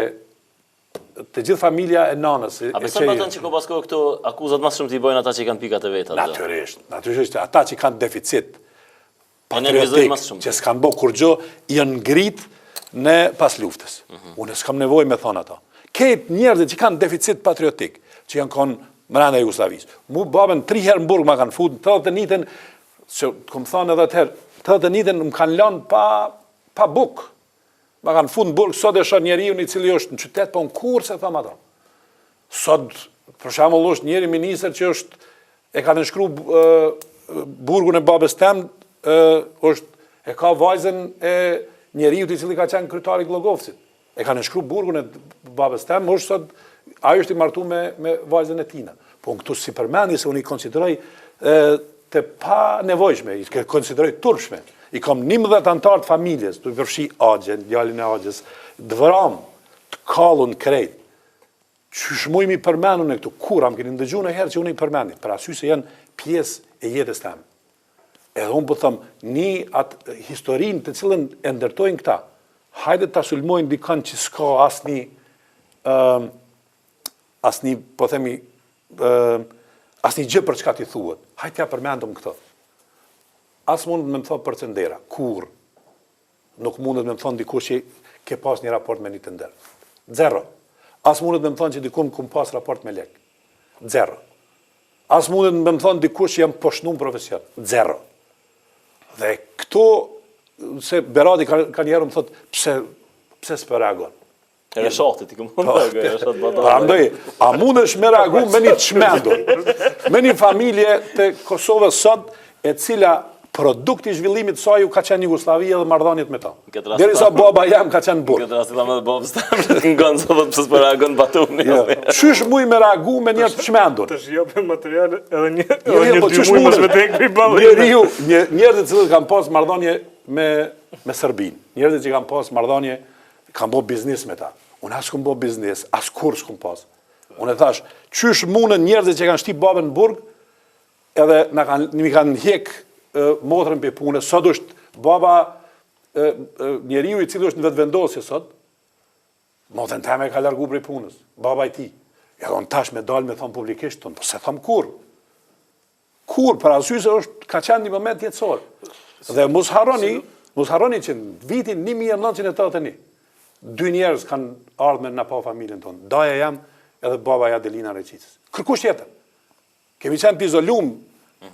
të gjithë familja e nanës. A beson batën që ko pasko këto akuzat mas shumë t'i bojnë ata që i kanë pikat e vetat? Natyrisht, ata që kanë deficit nervizojnë patriotik, mas shumë. që s'kanë bo kur gjo, janë ngrit në pas luftës. Unë s'kam nevoj me thonë ato. Këtë njerëzit që kanë deficit patriotik, që janë konë mrena e Jugoslavisë. Mu babën 3 herë në burg ma kanë fut, të dhe njëtën, që këmë thonë edhe të herë, të dhe njëtën më kanë lanë pa buk. Ma kanë fut në burg, sot e shë njeri unë i cili është në qytet, po në kur se thëmë ato. Sot, për shembull, është njeri minister që është, e ka nënshkru burgun e babës tem, e ka vajzën e njeriu i cili ka qenë kryetari i Glogovcit. E ka nënshkru burgun e babës tem, është sot, ajo është i martu me vajzën e tina. Po në këtu si përmendi se unë i konsideroj të pa nevojshme, i konsideroj turpshme. I kam 11 antarë të familjes, të përfshi Agjen, djalin e Agjes, dëvëram, të kallun krejt. Që shmujmi përmenu në këtu, kur am keni ndëgju në herë që unë i përmeni, për asyj se janë pjesë e jetës temë. Edhe unë po thëmë, një atë historinë të cilën e ndërtojnë këta, hajde të sulmojnë dikën që s'ka asni, po themi, asni gjë për çka t'i thuhet. Hajde t'ja përmendëm këtë. As mundet me më thonë për cëndera, kur nuk mundet me më thonë dikush që ke pas një raport me një tënder. 0. As mundet me më thonë që dikun kum pas raport me lek. 0. As mundet me më thonë dikush që jam poshnum profesion. 0. Dhe këto, se Beradi ka njerë më thotë, pse s'për reagon? E reshatit, i këmë mundë, reshat batalë. Andoj, a mundesh me reagu me një çmendur, me një familje të Kosovës sot, e cila produkti zhvillimit të saj ka qenë Jugoslavia dhe marrëdhëniet me ta. Derisa baba jam ka qenë burg. Këtë rastit me babës tam në gonë sa pëse s'për reagon Batumi. Qysh muj me reagu me njerëz të çmendur? Të shjope materiale edhe një 2 muj mësë me tek për balë. Njerëzit që kanë pas marrëdhënie me Serbinë, njerëzit që kanë pas marrëdhënie, kanë bo biznis me ta. Unë as s'kum bo biznis, as kur s'kum pas. Unë e thash, qysh mundën njerëzit që kanë shti babën në burg, edhe mi kanë hjek motrën për punë, sot është baba njeriu i cili është në vetëvendosje sot, motrën teme ka largu për punës, baba i ti. Edhe unë tash me dalë me thonë publikisht, po se thëmë kur? Kur, për arsye se ka qenë një moment jetësor. Dhe mos harroni që në vitin 1981, 2 njerëz kanë ardhur në pa familjen tonë. Daja jam edhe babaja Adelina Reqicës. Kërkush tjetër. Kemi qenë të izolum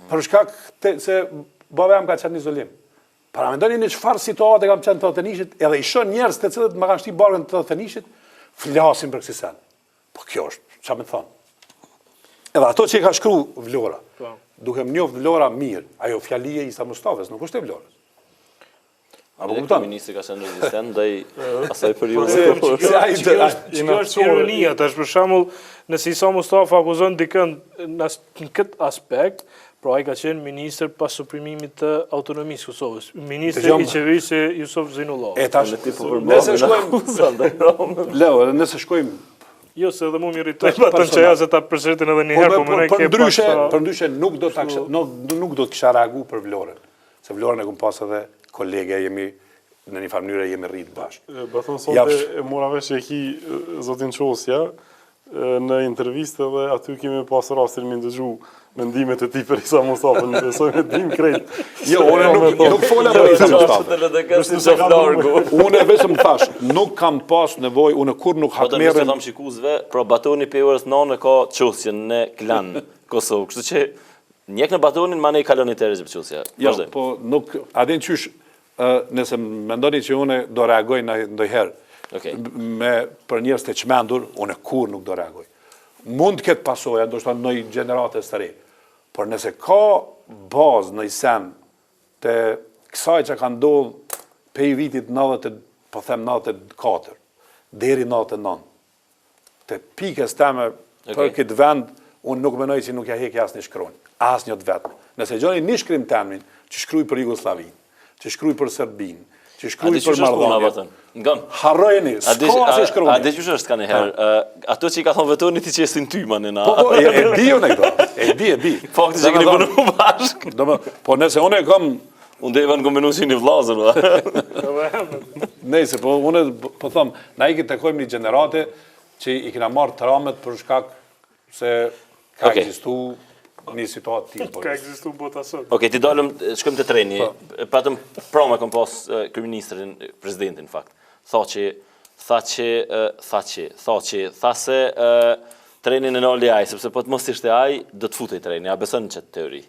për shkak se baba jam ka qenë në izolim. Para mendoni në çfarë situate kam qenë të Thenishit, edhe i shoh njerëz të cilët më kanë shti barkën të Thenishit, flasin për kësaj. Po kjo është, çfarë më thon? Edhe ato që i ka shkruar Vlora. Duke më njoft Vlora mirë, ajo fjalia e Isa Mustafës nuk është e Vlorës. Apo kupton? Ministri ka qenë rezistent ndaj asaj periudhe. Që është ironia, tash për shembull, nëse Isa Mustafa akuzon dikën në këtë aspekt, pra ai ka qenë ministër pas suprimimit të autonomisë Kosovës. Ministri i qeverisë Jusuf Zeinullah. E tash nëse shkojmë Leo, nëse shkojmë jo, se edhe mu më irritoj patën që ja se ta përsëritin edhe një herë, po më ne ke për ndryshe nuk do të kisha reagu për Vlorën. Se Vlorën e kum pas edhe kolege, jemi në një farë mënyrë jemi rritë bashkë. Bëthon sonte e mora vesh e ki zotin Qosja në intervistë dhe aty kemi pas rastin me ndëgju mendimet e ti për Isa Mustafën, besoj me dim krejt. Jo, unë nuk fola për Isa Mustafën. Unë vetëm thash, nuk kam pas nevojë, unë kur nuk hakmerrem. Po të shikuzve, pra Batoni për orës 9 ka çosjen në klan Kosovë, kështu që njek në Batonin ma ne i kalon i terës për çosja. Jo, po nuk, adin qysh, nëse mendoni që unë do reagoj ndonjëherë për njerëz të çmendur, unë kur nuk do reagoj. Mund të ketë pasoja, ndoshta në një gjenerate së re, por nëse ka bazë në sen të kësaj që ka ndodhur prej vitit 94 deri 99, të pikës teme për këtë vend, unë nuk menoj që nuk ja heki asnjë shkronjë, asnjë të vetëm. Nëse gjoni një shkrim temin që shkruaj për Jugosllavinë, që shkruaj për Serbinë, që shkruaj për marrëdhënie. Ngon. Harrojeni, s'ka asë shkruani. A dëgjosh është kanë herë. Ato që i ka thonë vetoni ti që esin ty manë na. Po, e di unë këto. E di. Fakti që keni punuar bashkë. Po nëse unë kam unë deva në kombinusë një vllazër. Nëse po unë po them, na i takojmë një gjenerate që i kena marrë tramet për shkak se ka ekzistuar një situatë tillë. Ka ekzistuar bota sot. Okej, ti dalëm, shkojmë te treni. Patëm promë kom pas kryeministrin, presidentin në fakt. Tha se trenin e noli ai, sepse po të mos ishte ai, do të futej treni. A beson në çet teori?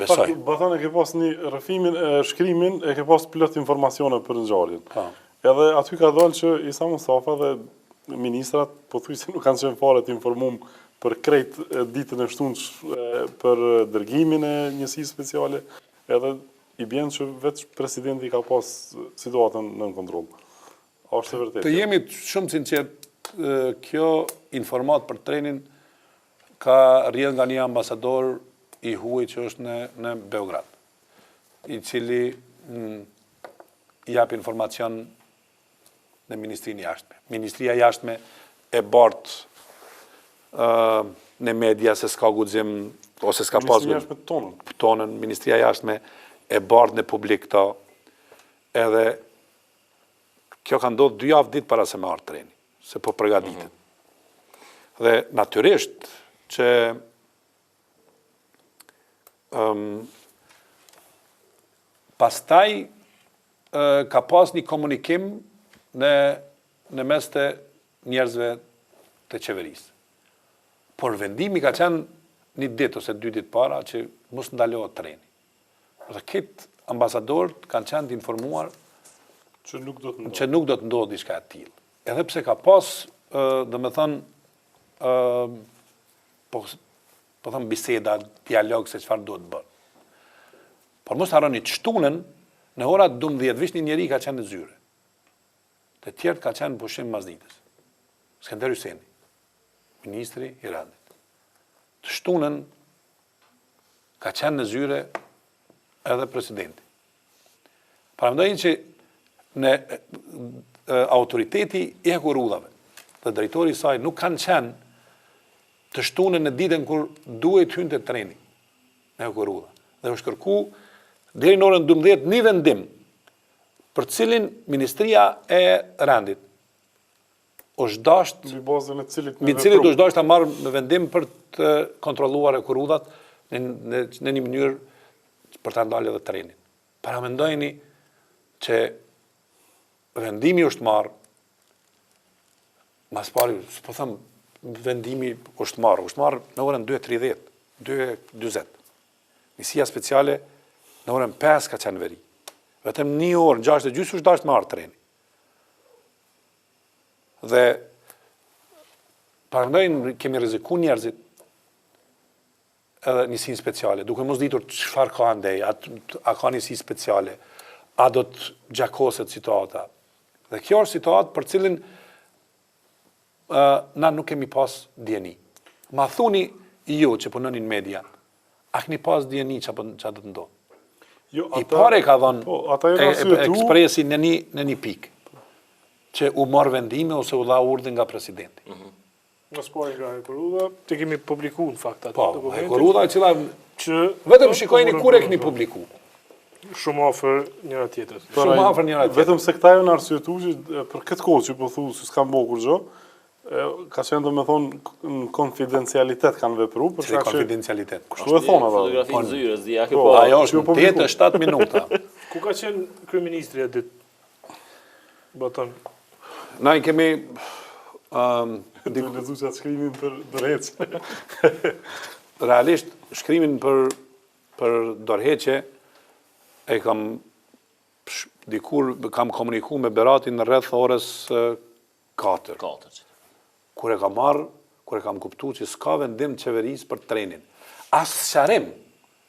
Besoj. Bathon e ke pas një rrëfimin e shkrimin, e ke pas plot informacione për ngjarjen. Po. Edhe aty ka dalë që Isa Mustafa dhe ministrat pothuajse nuk kanë qenë fare të informuar për krejt ditën e shtunç për dërgimin e njësisë speciale, edhe i bjen që vetë presidenti ka pas situatën nën kontroll. A është e vërtetë? Të jemi shumë sinqert, kjo informat për trenin ka rrjedh nga një ambasador i huaj që është në Beograd, i cili jap informacion në Ministrinë e Jashtme. Ministria e Jashtme e bart në media se s'ka guxim ose s'ka pas tonën. Ministria e Jashtme e bart në publik këto, edhe kjo ka ndodhur 2 javë ditë para se me ardhë treni, se po përgatitet. Dhe natyrisht që pastaj ka pas një komunikim në mes të njerëzve të qeverisë. Por vendimi ka qenë një ditë ose 2 ditë para që mos ndalohet treni. Dhe këtë ambasadorët kanë qenë të informuar që nuk do të ndodhë diçka e tillë. Edhe pse ka pas, po thëmë biseda, dialog se çfarë duhet bërë. Por mos harroni të shtunën, në orat 12 vish një njeri ka qenë në zyre. Të tjerët ka qenë pushim masditës. Skënder Hyseni, ministri i Randit. Të shtunën ka qenë në zyre edhe presidenti. Paramendojnë që në autoriteti i hekurudhave dhe drejtori i saj nuk kanë qenë të shtunën në ditën kur duhet hynte treni në hekurudha. Dhe është kërku deri në orën 12 një vendim për cilin Ministria e Randit është dasht bazën e cilit me cilit është dasht ta marrë në vendim për të kontrolluar hekurudhat në një mënyrë për ta ndalë edhe trenin. Paramendojni që vendimi është marrë, mas pari, po thëmë, vendimi është marrë në orën 2:30, 2:40. Njësia speciale në orën 5 ka qenë veri. Vetëm 1 orë, 6:30 është dashtë me ardhë treni. Dhe paramendojnë kemi rreziku njerëzit edhe njësin speciale, duke mos ditur çfarë ka andej, a ka njësi speciale, a do të gjakoset situata. Dhe kjo është situatë për cilin na nuk kemi pas dieni. Ma thuni ju që punoni në media, a keni pas dieni që do të ndodhë? I pare ka dhënë ekspresi në një pikë, që u marrë vendime ose u dha urdhë nga presidenti. Në spori nga hekurudha, të kemi publiku në fakt atë dokumente. Po, hekurudha e cila vetëm shikojni kur e keni publiku. Shumë afër njëra tjetrës. Shumë afër njëra tjetrës. Vetëm se këta janë arsyetuar që për këtë kohë që po thu se s'kan bërë kur gjë, ka qenë domethënë në konfidencialitet kanë vepruar për shkak të konfidencialitet. Kështu e thonë ata. Fotografinë zyrës, di, a ke po. Ajo është 8-7 minuta. Ku ka qenë kryeministri atë ditë? Boton. Na i kemi Dhe lezu që atë shkrimin për dorheqe. Realisht, shkrimin për dorheqe e kam dikur kam komuniku me Beratin në rreth orës 4. Kur e kam marrë, kur e kam kuptu që s'ka vendim qeveris për trenin. As sharim,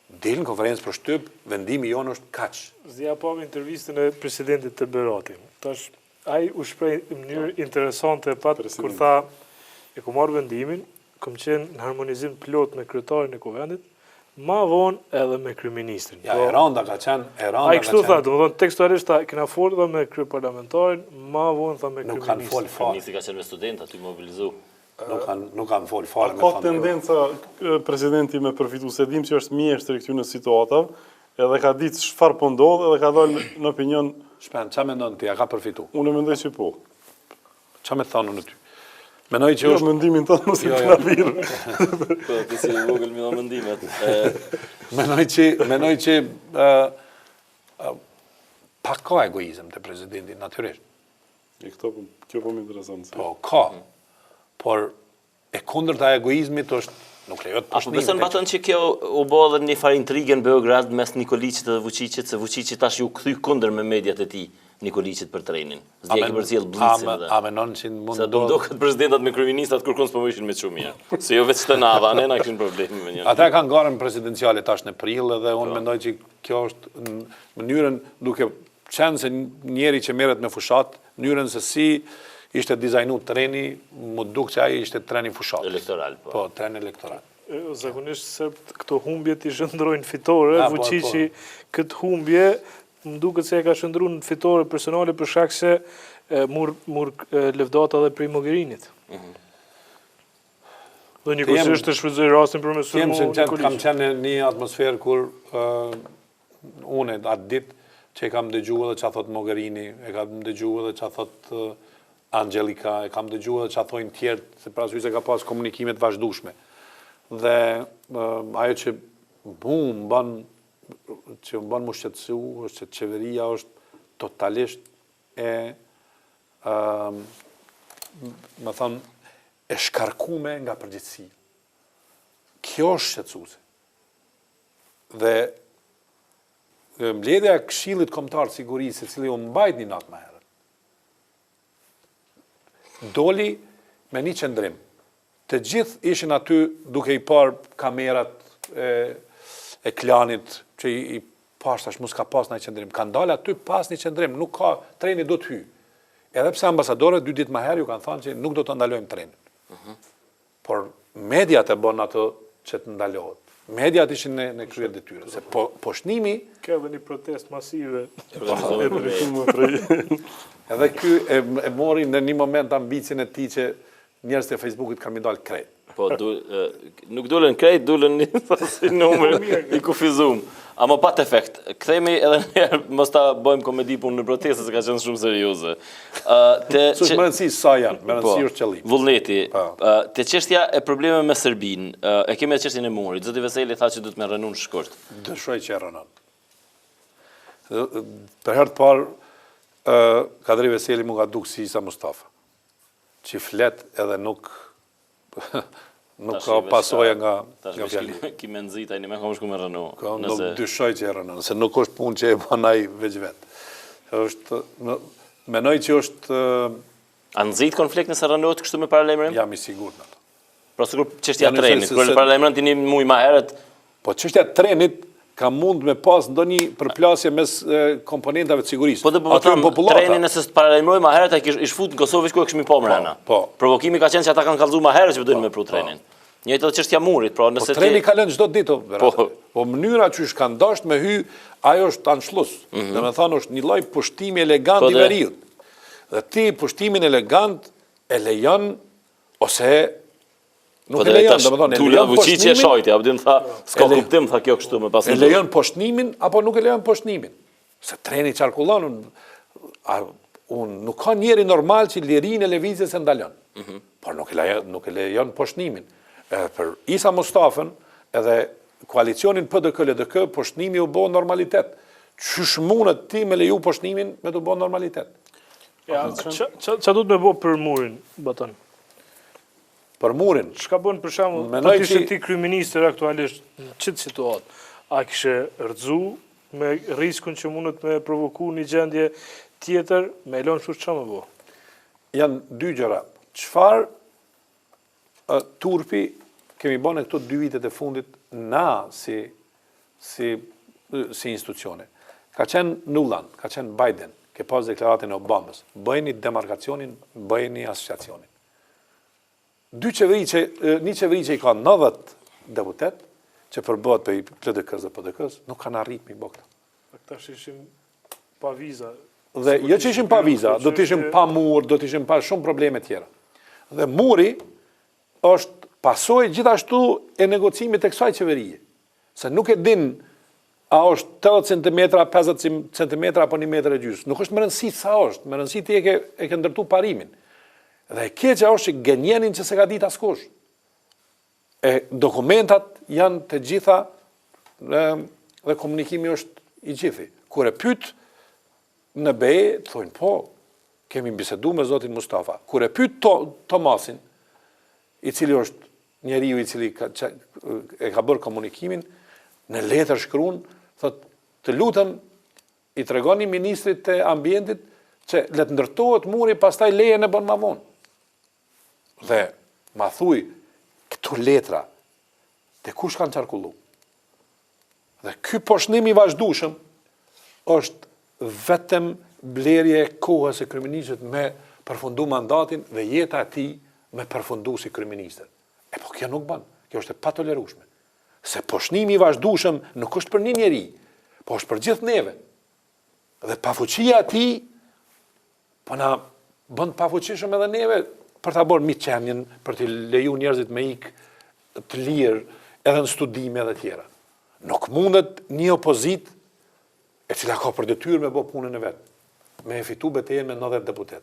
del në konferencë për shtyp, vendimi jonë është kaq. Zdia pa me intervistën e presidentit të Beratin. Tash, ai u shprej në mënyrë interesante kur tha e ku marrë vendimin, kom qenë në harmonizim plot me kryetarin e kuvendit, ma vonë edhe me kryeministrin. Ja, Eranda ka qenë... A i kështu tha, do më thonë tekstualisht kena folë dhe me kryeparlamentarin, ma vonë tha me Nuk kanë folë kryeministrin. fare. Kryeministri ka qenë me studenta, ty mobilizu. Nuk kanë folë fare me Ka thonë. tendenca presidenti me përfitu, se dim që është mjeshtër i këtyre situatave, edhe ka ditë çfarë po ndodh, edhe ka dalë në opinion. Shpen, qa me ndonë ti, a ka përfitu? Unë mendoj që po. Qa me thonë në ty? Menoj që Jo, është... mendimin tonë mos e kena birë. Po, ti si vogël me mendimet. Menoj që pak ka egoizëm të prezidentit, natyrisht. Kjo po më intereson. Po, ka. Por e kundërta e egoizmit është nuk lejohet A po besën batën që kjo u bë edhe një farë intrigë në Beograd mes Nikoliçit dhe Vučićit, se Vučići tash ju kthy kundër me mediat e tij Nikoliçit për trenin. Zdjeki përcjell Blicin edhe. A menon që mund Se do këtë presidentat me kryeministrat kërkon s'po ishin me shumë mirë. Se jo vetë të nava, ne na kishin probleme me njërin. Ata kanë garën presidenciale tash në prill dhe unë mendoj që kjo është në mënyrën duke qenë se njeri që merret me fushat, mënyrën se si ishte dizajnu treni, mu duk që ai ishte treni fushat. Elektoral, po. Po, tren elektoral. Zakonisht se këto humbje t'i shëndrojnë fitore, Vučići këtë humbje, më duket se e ka shëndru në fitore personale për shkak se mur lëvdata dhe prej Mogherinit. Dhe një kërësisht të shfrytëzoj rastin për me sulmu Nikoliçin. Kam qenë në një atmosferë kur une atë ditë që e kam dëgju edhe që a thot Mogherini, e kam dëgju edhe që a thot Angelika, e kam dëgju edhe që a thojnë tjertë, se parasysh se ka pas komunikimet vazhdueshme. Dhe ajo që më ban më shqetësu, është që qeveria është totalisht më thonë, e shkarkume nga përgjithësia. Kjo është shqetësuese. Dhe mbledhja e Këshillit Kombëtar të Sigurisë, e cili u mbajt një natë më herët, doli me një qëndrim. Të gjithë ishin aty duke i parë kamerat e klanit, që i pas tash mos ka pas një qëndrim. Kanë dalë aty pas një qëndrim, nuk ka, treni do të hyjë. Edhe pse ambasadorët 2 ditë më herë ju kanë thënë që nuk do të ndalojmë trenin. Por mediat e bën ato që të ndalohet. Mediat ishin në krye detyrë, se poshtnimi... Ka edhe një protest masive. Edhe ky e mori në një moment ambicin e tij që njerëzit e Facebookit kanë dalë krejt. Po, nuk dulen krejt, dulen një numër i kufizum. Ama pat efekt. Kthehemi edhe njerë, mos ta bëjmë komedi punë në proteste, se ka qenë shumë serioze. S'është më rëndësi sa janë, më rëndësi është qëllimi. Vullneti, te çështja e probleme me Serbinë, e kemi atë çështjen e murit. Zoti Veseli tha që duhet me rënun shkurt. Dëshoj që e rënon. Për herë të parë, Kadri Veseli mu ka duk si Isa Mustafa, që flet edhe nuk ka pasoja nga fjali. Kime nëzita, një me kam shku me rënu. Nuk dyshoj që e rënon, se nuk është punë që e banaj veç vetë. Menoj që është... A nëzit konflikt nëse rënot kështu me paralemrim? Jam i sigur në to. Pra sigur çështja trenit, kërë paralemrim të një muj ma herët... Po çështja trenit ka mund me pas ndonjë përplasje mes komponentave të sigurisë. Po të bëtëm trenin nëse të paralemroj ma herët, a ish fut në Kosovë që ku e këshmi po mrena. Provokimi ka qenë që ata kanë kallëzu ma herët që përdojnë me pru trenin. Njëjtë edhe çështja murit, pra nëse ti... Po treni ka lënë çdo ditë, po mënyra që është kanë dashur me hy, ajo është anshluss. Domethënë është një lloj pushtimi elegant i veriut. Dhe ti pushtimin elegant e lejon ose nuk e lejon, domethënë e lejon Vučići e shojti, apo dim tha, s'ka kuptim tha kjo kështu me pas. E lejon poshtnimin apo nuk e lejon poshtnimin? Se treni qarkullon, nuk ka njeri normal që lirinë e lëvizjes e ndalon. Por nuk e lejon poshtnimin. Për Isa Mustafën edhe koalicionin PDK-LDK, poshtnimi u bo normalitet. Qysh mundet ti me leju poshtnimin me të bo normalitet? Qa du të me bo për murin, Batan? Për murin? Shka bën për shamu, të tishe ti kryeministër aktualisht në qëtë situatë? A kishe rëdzu me riskun që mundet me provoku një gjendje tjetër, me elon shush qa me bo? Janë 2 gjëra. Qfar turpi kemi bën këto 2 vitet e fundit na si institucione. Ka qenë Nuland, ka qenë Biden, ke pas deklaratën e Obamës, bëjni demarkacionin, bëjni asociacionin. Një qeveri që i ka 90 deputet, që përbëhet për PDK-s dhe PDK-s, nuk kanë arrit me bëkta. Këta ishim pa viza. Dhe jo që ishim pa viza, do të ishim pa mur, do të ishim pa shumë probleme tjera. Dhe muri është pasojë gjithashtu e negocimit e kësaj qeverie. Se nuk e din a është 80 cm, 50 cm apo 1 metër e gjysmë. Nuk është më rëndësi sa është, më rëndësi ti e ke ndërtu parimin. Dhe e keqja është që gënjenin që se ka ditë askush. E dokumentat janë të gjitha dhe komunikimi është i gjithi. Kur e pyet në BE, thonë po, kemi bisedu me zotin Mustafa. Kur e pyet Tomasin, i cili është njeriu i cili e ka bërë komunikimin, në letër shkruan, thot, të lutem i tregoni ministrit të ambientit që le të ndërtohet muri, pastaj lejen e bën më vonë. Dhe ma thuj, këto letra, te kush kanë qarkullu? Dhe ky poshnim i vazhdueshëm është vetëm blerje e kohës e kryeministit me përfundu mandatin dhe jeta e tij me përfundu si kryeministër. E po kjo nuk bën, kjo është e patolerueshme. Se poshnimi i vazhdueshëm nuk është për një njeri, po është për gjithë neve. Dhe pafuqia e tij po na bën pafuqishëm edhe neve për ta bërë miqenjen, për të leju njerëzit me ik të lirë edhe në studime dhe tjera. Nuk mundet një opozit e cila ka për detyrë me bë punën e vet, me e fitu betejën me 90 deputet.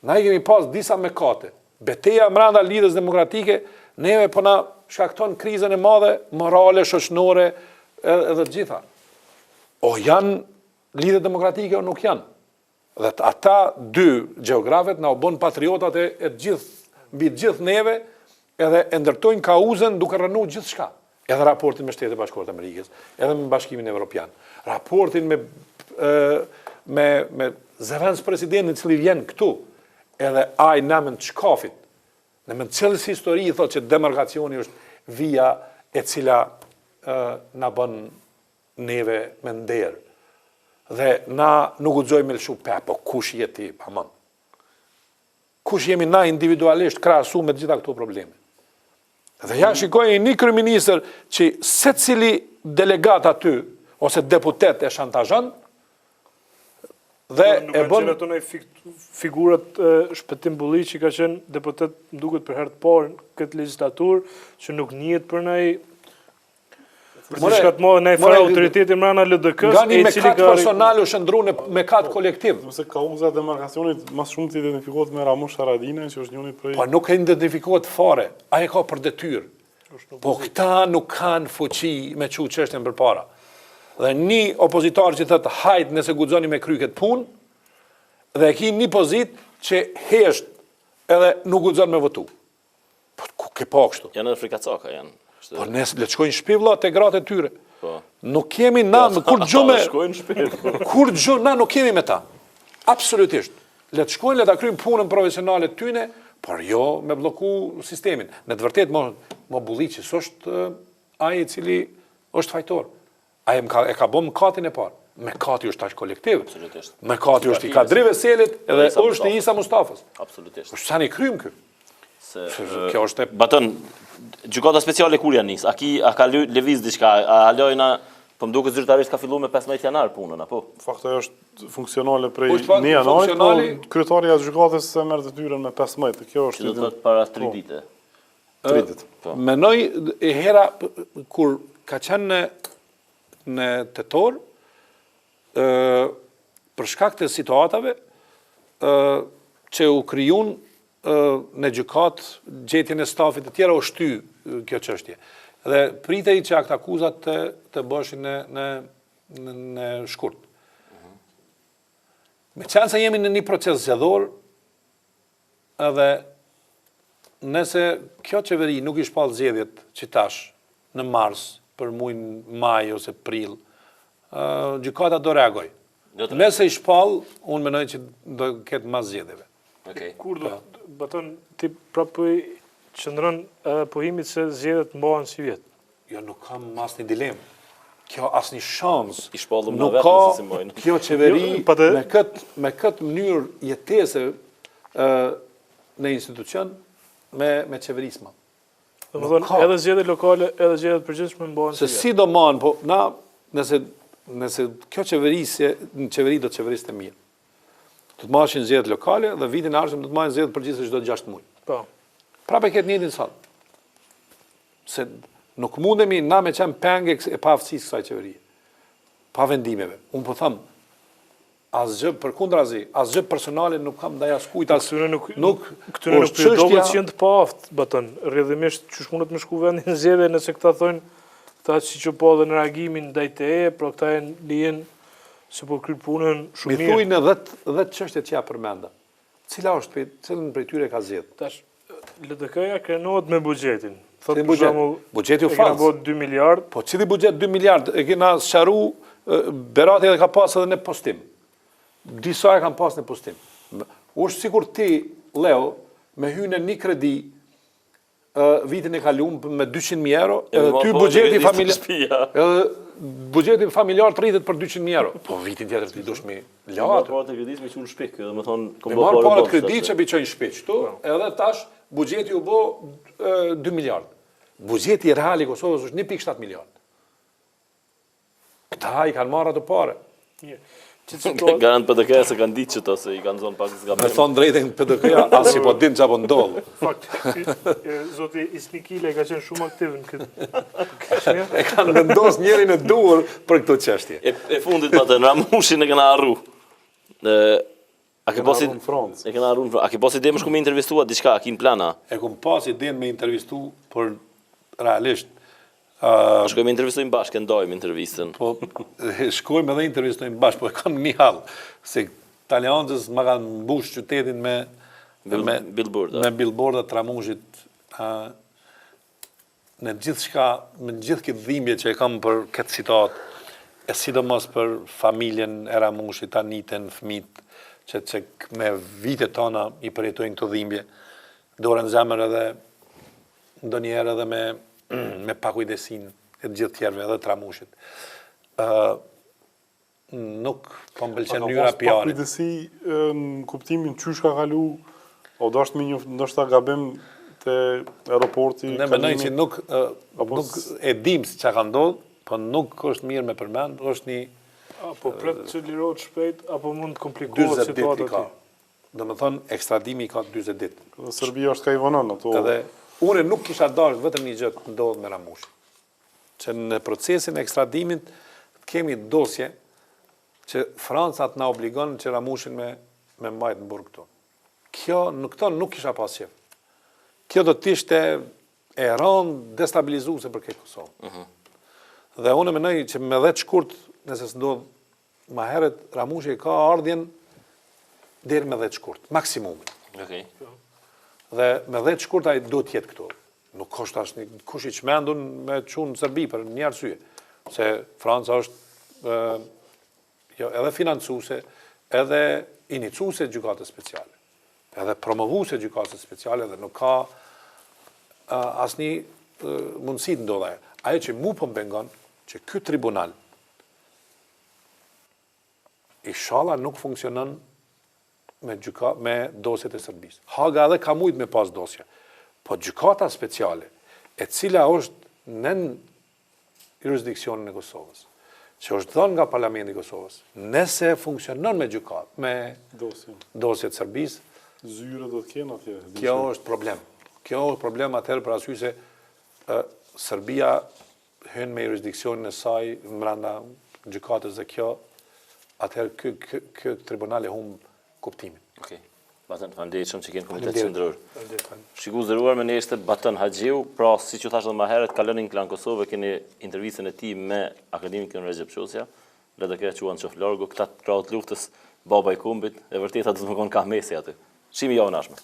Na i kemi pas disa mëkate. Beteja brenda lidhjes demokratike neve po na shkakton krizën e madhe morale, shoqërore edhe të gjitha. O janë lidhje demokratike o nuk janë. Dhe ata dy gjeografët na u bën patriotat e mbi gjithë neve edhe e ndërtojnë kauzën duke rënë gjithçka. Edhe raportin me Shtetet e Bashkuara të Amerikës, edhe me Bashkimin Evropian, raportin me zëvendës presidentin i cili vjen këtu, edhe ai namën të shkafit. Në më cilës histori i thot që demarkacioni është via e cila na bën neve me nder. Dhe na nuk guxojmë me lëshu po kush je ti, pamon. Kush jemi na individualisht krahasu me gjitha këto probleme. Dhe ja shikojnë një kryeministër që secili delegat aty ose deputet e shantazhon dhe nuk e kanë bën qenë ato figurat Shpëtim Bulli që ka qenë deputet më duket për herë të parë në këtë legjislaturë që nuk njihet për ndaj autoriteti mbrana LDK-s nga një mekat personal u shndru në mekat kolektiv. Nëse kauza e demarkacionit mas shumë të identifikohet me Ramush Haradinaj, që është njëri prej... Po nuk e identifikohet fare, ai ka për detyrë. Po këta nuk kanë fuqi me çu çështjen përpara. Dhe një opozitar që thotë hajt nëse guxoni me kry këtë punë, dhe e ki një pozit që hesht edhe nuk guxon me votu. Po ku ke pa kështu? Janë edhe frikacaka, janë. Po le të shkojnë shpivlla te gratë e tyre. Po. Nuk kemi na kur gjume Shkojnë shpirt. kur gjume na nuk kemi me ta. Absolutisht. Le të shkojnë le ta kryjnë punën profesionale të tyne, por jo me bloku sistemin. Në të vërtetë mo Bulliçi s'është ai i cili është fajtor. Ai e ka bën mëkatin e parë. Mëkati është tash kolektiv. Absolutisht. Mëkati është i Kadri Veselit edhe është i Isa Mustafës. Absolutisht. Po sa ne kryjm kë? Kjo është Baton, gjykata speciale kur janë nis? A ka lëviz diçka? A lojna, po më duket zyrtarisht ka filluar me 15 janar punën, apo? Fakto është funksionale prej Po, 1 janarit, po funksionali- kryetaria e gjykatës se merr detyrën me 15. Kjo Që është do të thotë para 3 dite. 3 ditë. Po. Menoj e hera kur ka qenë në tetor, për shkak të situatave që u krijun në gjykat gjetjen e stafit të tjera u shty kjo çështje. Dhe pritej që akt akuzat të bëshin në shkurt. Me qenë se jemi në një proces zgjedhor, edhe nëse kjo qeveri nuk i shpall zgjedhjet që tash në mars për muajin maj ose prill, gjykata do reagoj. Nëse i shpall, unë mendoj që do ketë mas zgjedhjeve. Okej. Kur do baton ti prapë qëndron pohimit se zgjedhjet mbahen si vjet. Jo, nuk kam asnjë dilemë. Kjo asnjë shans. I shpallëm Nuk në vetë ka nëse si mbojnë. kjo qeveri Jo, patë- me këtë mënyrë jetese në institucion me qeverisma. Domethënë edhe zgjedhjet lokale, edhe zgjedhjet përgjithshme mbahen Se sidomos, po na nëse kjo qeveri do të qeverisë mirë. Do të marrin zgjedhjet lokale dhe vitin e ardhshëm do të marrin zgjedhjet përgjithshme çdo 6 muaj. Po. Prapë këtë njëjtin sot. Se nuk mundemi na me qenë penge e paaftësisë kësaj qeverie. Pa vendimeve. Unë po them, asgjë përkundrazi, asgjë personale nuk kam ndaj askujt as Këtyre nuk është përdohet që janë të paaft, baton. Rrjedhimisht çish mundet me shku vendin në zgjedhje nëse këta thonë këta siç u po dhe në reagimin ndaj teje, pra këta lihen se po kryp punën shumë mirë. Mi thuj në 10 çështje që ja përmenda. Cilën prej tyre ka zgjedh? Tash LDK-ja krenohet me buxhetin. Thotë Si për shembull, buxheti u e kena falë. bërë 2 miliard. Po cili buxhet 2 miliard e kena sqaru Berati edhe ka pas edhe në postim. Disa e kanë pas në postim. Është sikur ti, Leo, me hynë një kredi vitin e kaluar me 200.000 euro, edhe ty buxheti familjar. Edhe buxheti familjar të rritet për 200.000 euro. Po vitin tjetër ti dush me Marrë latë. parë të kredis me qenë shpik, edhe më thonë Me marë parë kredi që biçojnë shpejt këtu, edhe tash buxheti u bë 2 miliard. Buxheti real i Kosovës është 1.7 miliard. Këta i kanë marrë ato pare. Garant PDK se kanë ditë që to se i kanë zonë pak Me zgabim. thonë drejtën PDK-ja, as i po din çapo ndodh. Fakt, zoti Ismikile ka qenë shumë aktiv në këtë. E kanë vendosur njërin e duhur për këtë çështje. E fundit patën, Ramushin e kena harru. A ke posi në Francë. e kena harru. A ke posi ide më shku me intervistua diçka, a kin plana? E kum pas idenë me intervistu, por realisht Shkojmë intervistojmë bashkë, ndojmë intervistën. po shkojmë edhe intervistojmë bashkë, po e kam një hall se italianëz ma kanë mbush qytetin me Billboard. me billboarda të Ramushit në gjithçka, me gjithë këtë dhimbje që e kam për këtë citat, e sidomos për familjen e Ramushit, aniten, fëmijët, që me vitet tona i përjetojnë këto dhimbje, dorën zemër edhe ndonjëherë edhe me pakujdesin e gjithë tjerëve edhe të Ramushit. Nuk po m'pëlqen mënyra pjane. Kujdesi në kuptimin çysh ka kalu, o dashtë me një ndoshta gabim te aeroporti. Ne mendoj që nuk e dim se çka ka ndodhur, po nuk është mirë me përmend, është një Apo pret që lirohet shpejt, apo mund të komplikohet 40 ditë situata i ka. aty. Do të thonë ekstradimi i ka 40 ditë. Serbia është ka i vonon ato. Edhe unë nuk kisha dashur vetëm një gjë të ndodhë me Ramush. Që në procesin e ekstradimit kemi dosje që Franca na obligon që Ramushin me mbajt në burg këtu. Këto nuk kisha pas qef. Kjo do të ishte e rëndë destabilizuese për këtë Kosovë. Dhe unë mendoj që me 10 shkurt, nëse s'ndodh më herët, Ramushi ka ardhjen deri me 10 shkurt, maksimumi. Okej. Dhe me 10 shkurt ai do të jetë këtu. Nuk është as një kush i çmendun me çun në Serbi për një arsye, se Franca është edhe financuese, edhe inicuese gjykatës speciale, edhe promovuese gjykatës speciale dhe nuk ka asnjë mundësi të ndodhë. Ajo që mu po mbengon që ky tribunal inshallah nuk funksionon me dosjet e Serbisë. Haga edhe ka mujt me pas dosje. Po gjykata speciale, e cila është nën jurisdiksionin e Kosovës, që është dhënë nga Parlamenti i Kosovës, nëse funksionon me gjykatë, me dosjet e Serbisë, zyre do të kenë atje. kjo është problem. Kjo është problem atëherë për arsye se Serbia hyn me jurisdiksionin e saj brenda gjykatës dhe kjo atëherë ky tribunal e humb kuptimin. Okej. Batën, faleminderit shumë që keni komitet qendror. Shikues nderuar, me ne ishte Batën Haxhiu, pra siç u thashë edhe më herët, kalon në Klan Kosovë, keni intervistën e tij me akademikun Recep Çosja, LDK quan çof largu, këta krahut luftës, baba i kumbit, e vërteta do të më kon ka mesi aty. Shimi javën ardhshme.